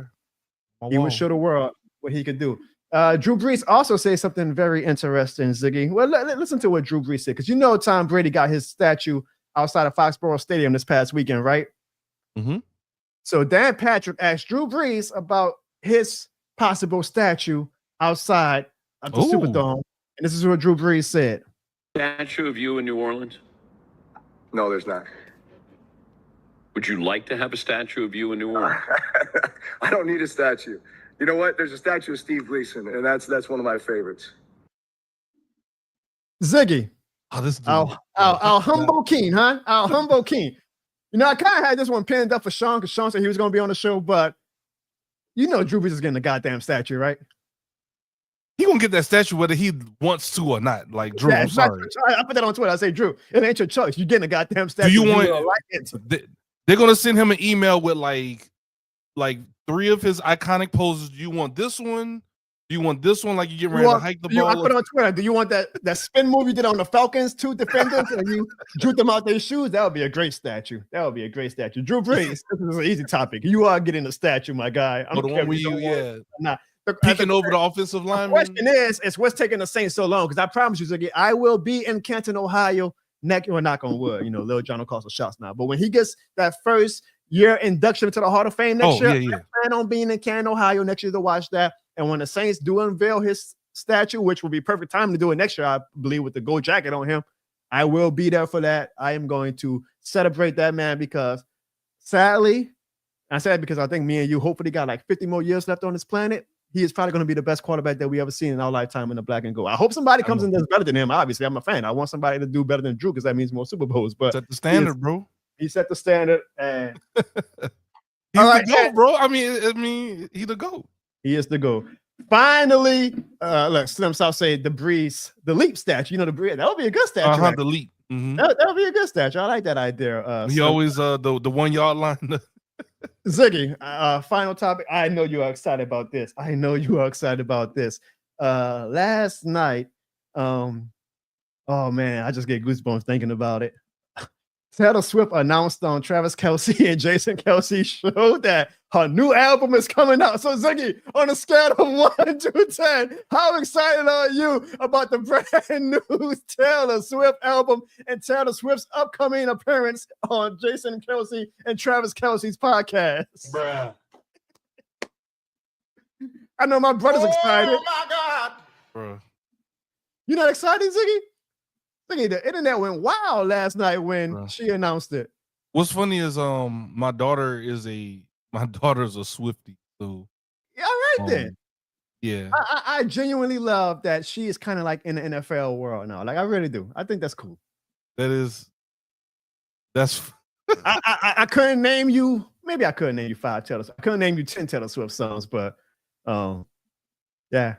he would show the world what he could do. Drew Brees also said something very interesting, Ziggy. Well, listen to what Drew Brees said, because Tom Brady got his statue outside of Foxborough Stadium this past weekend, right? Mm-hmm. So Dan Patrick asked Drew Brees about his possible statue outside of the Superdome, and this is what Drew Brees said. Statue of you in New Orleans? No, there's not. Would you like to have a statue of you in New Orleans? I don't need a statue. You know what? There's a statue of Steve Gleason, and that's one of my favorites. Ziggy. Our humble king, huh? Our humble king. I kind of had this one pinned up for Sean because Sean said he was going to be on the show, but Drew Brees is getting a goddamn statue, right? He gonna get that statue whether he wants to or not. Like Drew, I'm sorry. I put that on Twitter. I say, Drew, it ain't your choice. You're getting a goddamn statue. Do you want? They're gonna send him an email with like 3 of his iconic poses. Do you want this one? Do you want this one like you get ready to hike the ball? I put on Twitter. Do you want that spin move you did on the Falcons, 2 defenders, and you drew them out their shoes? That would be a great statue. That would be a great statue. Drew Brees, this is an easy topic. You are getting a statue, my guy. The one where you, nah. Peeking over the offensive lineman. The question is what's taking the Saints so long? Because I promise you, Ziggy, I will be in Canton, Ohio. Or knock on wood. Lil John will call some shots now. But when he gets that first year induction to the Hall of Fame next year, I plan on being in Canton, Ohio next year to watch that. And when the Saints do unveil his statue, which will be perfect time to do it next year, I believe, with the gold jacket on him, I will be there for that. I am going to celebrate that man because, sadly, I said because I think me and you hopefully got like 50 more years left on this planet. He is probably going to be the best quarterback that we ever seen in our lifetime in the black and gold. I hope somebody comes in that's better than him. Obviously, I'm a fan. I want somebody to do better than Drew because that means more Super Bowls. But set the standard, bro. He set the standard, and he's the GOAT, bro. I mean, he's the GOAT. He is the GOAT. Finally, look, Slim South say the Brees, the leap statue. The Brees, that would be a good statue. Right? The leap. Mm-hmm. That would be a good statue. I like that idea. He always the 1 yard line. Ziggy, final topic. I know you are excited about this. Last night, oh man, I just get goosebumps thinking about it. Taylor Swift announced on Travis Kelce and Jason Kelce's show that her new album is coming out. So, Ziggy, on a scale of 1 to 10, how excited are you about the brand new Taylor Swift album and Taylor Swift's upcoming appearance on Jason Kelce and Travis Kelce's podcast? Bruh. I know my brother's excited. Oh, my God. Bruh. You not excited, Ziggy? The internet went wild last night when she announced it. What's funny is my daughter's a Swiftie. So yeah, right then. Yeah. I genuinely love that she is kind of like in the NFL world now. Like I really do. I think that's cool. That's I couldn't name you. Maybe I couldn't name you 5 Taylor. I couldn't name you 10 Taylor Swift songs, but yeah.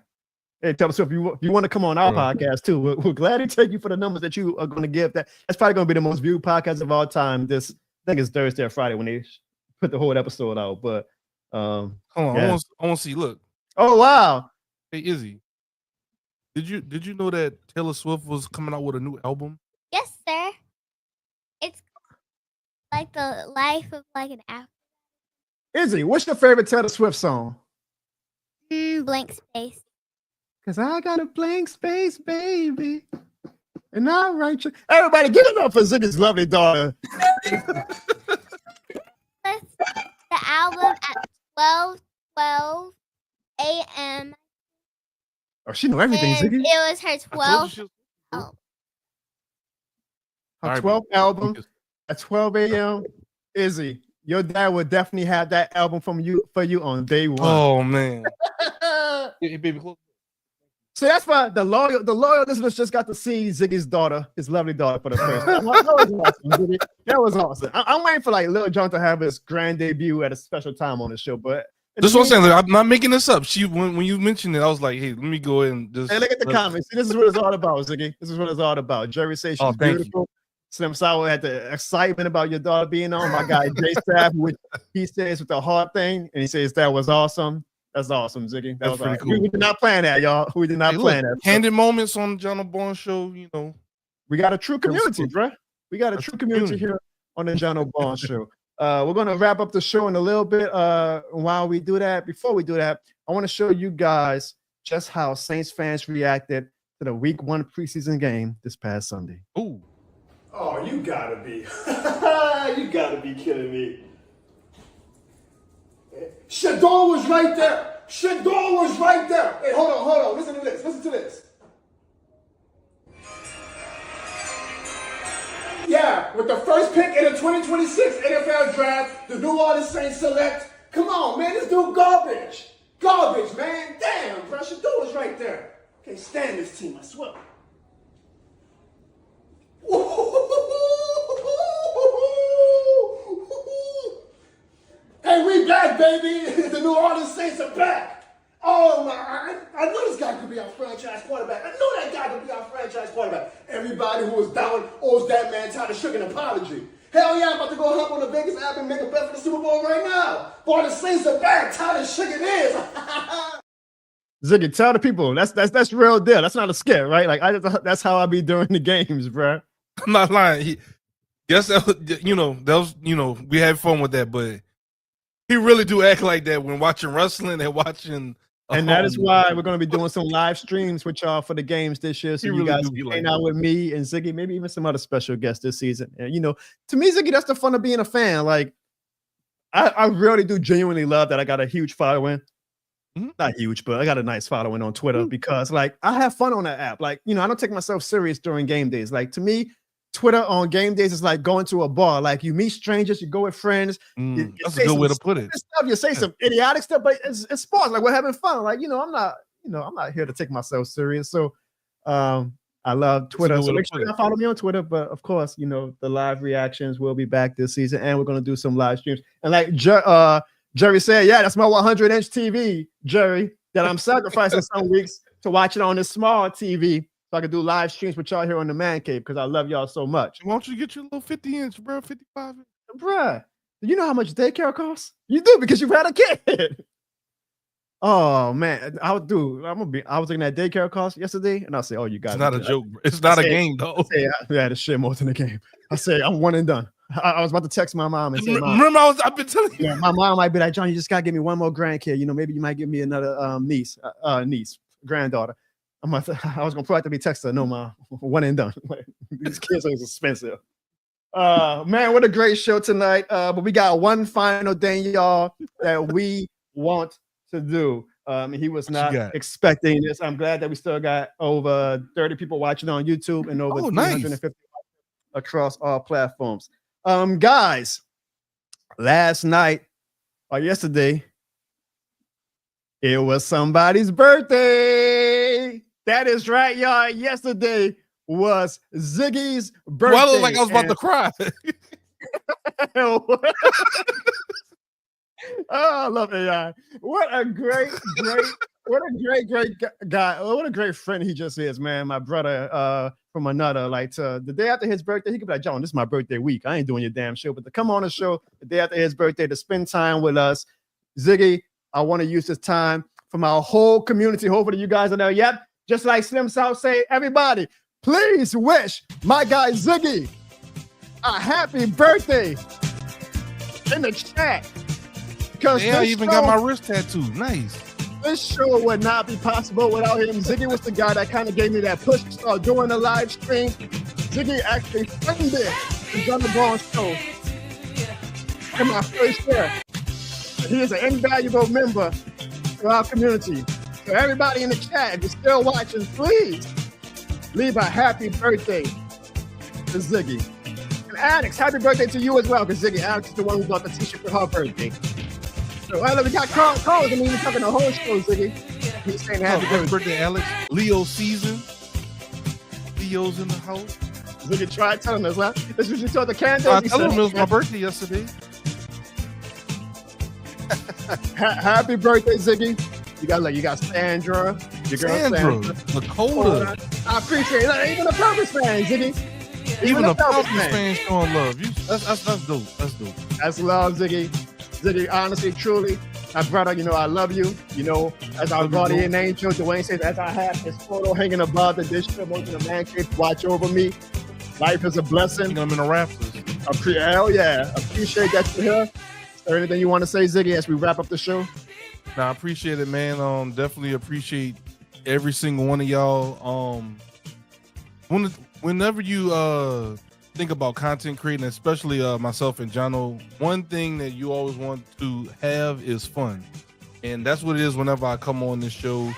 Hey, Taylor Swift, if you want to come on our podcast too, we're glad to take you for the numbers that you are going to give. That's probably going to be the most viewed podcast of all time. I think it's Thursday or Friday when they put the whole episode out. But hold on, I want to see. Look. Oh wow. Hey Izzy, did you know that Taylor Swift was coming out with a new album? Yes, sir. It's like the life of like an actor. Izzy, what's your favorite Taylor Swift song? Blank Space. Cause I got a blank space, baby. And I'll write you. Everybody, give it up for Ziggy's lovely daughter. The album at 12 a.m. Oh, she know everything, Ziggy. It was her 12th album. Her 12th album at 12 a.m. Izzy, your dad would definitely have that album for you on day 1. Oh man. Hey, baby, close. So that's why the loyal listeners just got to see Ziggy's daughter, his lovely daughter, for the first time. That was awesome, Ziggy. That was awesome. I'm waiting for like Lil Jon to have his grand debut at a special time on the show. But this is what I'm saying. I'm not making this up. When you mentioned it, I was like, hey, let me go ahead and just. Hey, look at the comments. See, this is what it's all about, Ziggy. This is what it's all about. Jerry says she's beautiful. Slim Sour had the excitement about your daughter being on. My guy Jay Staff, which he says with the heart thing, and he says that was awesome. That's awesome, Ziggy. That was pretty awesome. cool. We did not plan that, y'all. We did not plan that. Candid moments on the John O'Barnes show, We got a true community, bro. We got a true community here on the John O'Barnes show. We're going to wrap up the show in a little bit. While we do that, before we do that, I want to show you guys just how Saints fans reacted to the Week 1 preseason game this past Sunday. Ooh. Oh, you gotta be. You gotta be kidding me. Shough was right there. Shough was right there. Hey, hold on. Listen to this. Yeah, with the first pick in the 2026 NFL draft, the New Orleans Saints select. Come on, man, this dude garbage. Garbage, man. Damn, bro, Shough was right there. Can't stand this team, I swear. Hey, we back, baby. The New Orleans Saints are back. Oh, my. I knew this guy could be our franchise quarterback. I knew that guy could be our franchise quarterback. Everybody who was down owes that man Tyler Shough an apology. Hell yeah, I'm about to go hop on the Vegas app and make a bet for the Super Bowl right now. Boy, the Saints are back. Tired as shit it is. Ziggy, tell the people that's real deal. That's not a skit, right? Like that's how I be during the games, bro. I'm not lying. Yes, we had fun with that, but he really do act like that when watching wrestling and watching. And that is why we're going to be doing some live streams with y'all for the games this year. So you guys can hang out with me and Ziggy, maybe even some other special guests this season. And to me, Ziggy, that's the fun of being a fan. Like, I really do genuinely love that I got a huge following. Not huge, but I got a nice following on Twitter because, like, I have fun on that app. Like, I don't take myself serious during game days. Like, to me, Twitter on game days is like going to a bar. Like, you meet strangers, you go with friends. You That's a good way to put it. Stuff, you say some idiotic stuff, but it's sports. Like, we're having fun. Like, I'm not here to take myself serious. So, I love Twitter. So make sure you follow me on Twitter. But of course, the live reactions will be back this season, and we're gonna do some live streams. And like Jerry said, yeah, that's my 100-inch TV, Jerry, that I'm sacrificing some weeks to watch it on this small TV so I can do live streams with y'all here on the Man Cave because I love y'all so much. Why don't you get your little 50-inch, bro? 55. Bruh, do you know how much daycare costs? You do because you've had a kid. Oh man, I was looking at daycare costs yesterday, and I say, "Oh, you guys." It's not a joke. It's not a game, though. Yeah, the shit more than a game. I say I'm one and done. I was about to text my mom and say, Mom, remember, I've been telling you. Yeah, my mom might be like, John, you just gotta give me one more grandkid. Maybe you might give me another granddaughter. I was gonna proactively text her. No, Mom, one and done. These kids are expensive. Man, what a great show tonight. But we got one final thing, y'all, that we want to do. He was not expecting this. I'm glad that we still got over 30 people watching on YouTube and over 350 across all platforms. Guys, last night or yesterday, it was somebody's birthday. That is right, y'all. Yesterday was Ziggy's birthday. Well, I look like I was about to cry. Oh, I love AI. What a great guy. What a great friend he just is, man. My brother from another, like the day after his birthday, he could be like, John, this is my birthday week. I ain't doing your damn show, but to come on the show the day after his birthday to spend time with us. Ziggy, I want to use this time for my whole community. Hopefully you guys are there. Yep. Just like Slim South say, everybody, please wish my guy Ziggy a happy birthday in the chat. Yeah, I even got my wrist tattoo. Nice. This show would not be possible without him. Ziggy was the guy that kind of gave me that push to start doing the live stream. Ziggy actually funded the John LeBron show in my first year. He is an invaluable member to our community. So everybody in the chat, if you're still watching, please leave a happy birthday to Ziggy. And Alex, happy birthday to you as well, because Ziggy, Alex is the one who bought the t-shirt for her birthday. So, we got calls. I mean, we're talking the whole show, Ziggy. He's saying happy birthday, Alex. Leo season. Leo's in the house. Ziggy, try telling us, huh? This was you told the candles. I told him it was my birthday yesterday. Happy birthday, Ziggy. You got Sandra, your girl Sandra, Dakota. I appreciate it. Even a Purpose fan, Ziggy. Even a Purpose fan showing love. That's dope. That's dope. That's love, Ziggy. Ziggy, honestly, truly, my brother, I love you. As our guardian angel, Dwayne says, as I have his photo hanging above the dish table in the man cave to watch over me. Life is a blessing. I'm in the rafters. Hell yeah. Appreciate that you're here. Is there anything you want to say, Ziggy, as we wrap up the show? I appreciate it, man. Definitely appreciate every single one of y'all. Whenever you think about content creating, especially myself and Jono, one thing that you always want to have is fun, and that's what it is whenever I come on this show.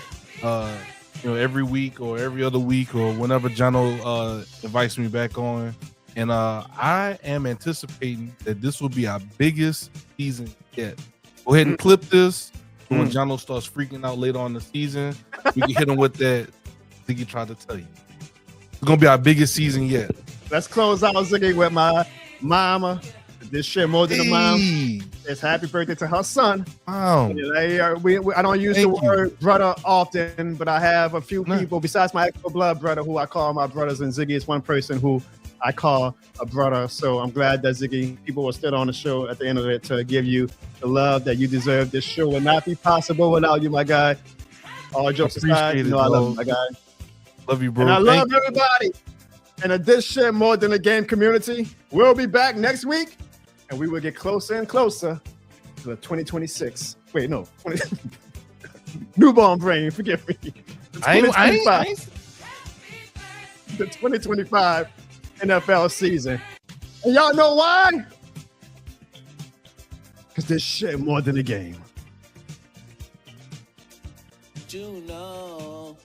Every week or every other week or whenever Jono invites me back on, and I am anticipating that this will be our biggest season yet. Go ahead and clip this. When Jono starts freaking out later on in the season, we can hit him with that. Ziggy tried to tell you. It's gonna be our biggest season yet. Let's close out, Ziggy, with my mama. This shit more than a mom. It's happy birthday to her son. Wow. I don't use the word brother often, but I have a few people besides my extra blood brother who I call my brothers, and Ziggy is one person who I call a brother. So I'm glad that Ziggy, people were still on the show at the end of it to give you the love that you deserve. This show would not be possible without you, my guy. All jokes aside, you know I love you, my guy. Love you, bro. And I love everybody. And this shit more than a game community. We'll be back next week, and we will get closer and closer to the 2026. Wait, no. Newborn brain, forgive me. The 2025 NFL season. And y'all know why? Because this shit more than a game. You know.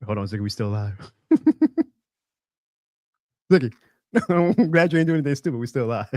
Hold on, Ziggy, we still live. Ziggy, I'm glad you ain't doing anything stupid. We still live.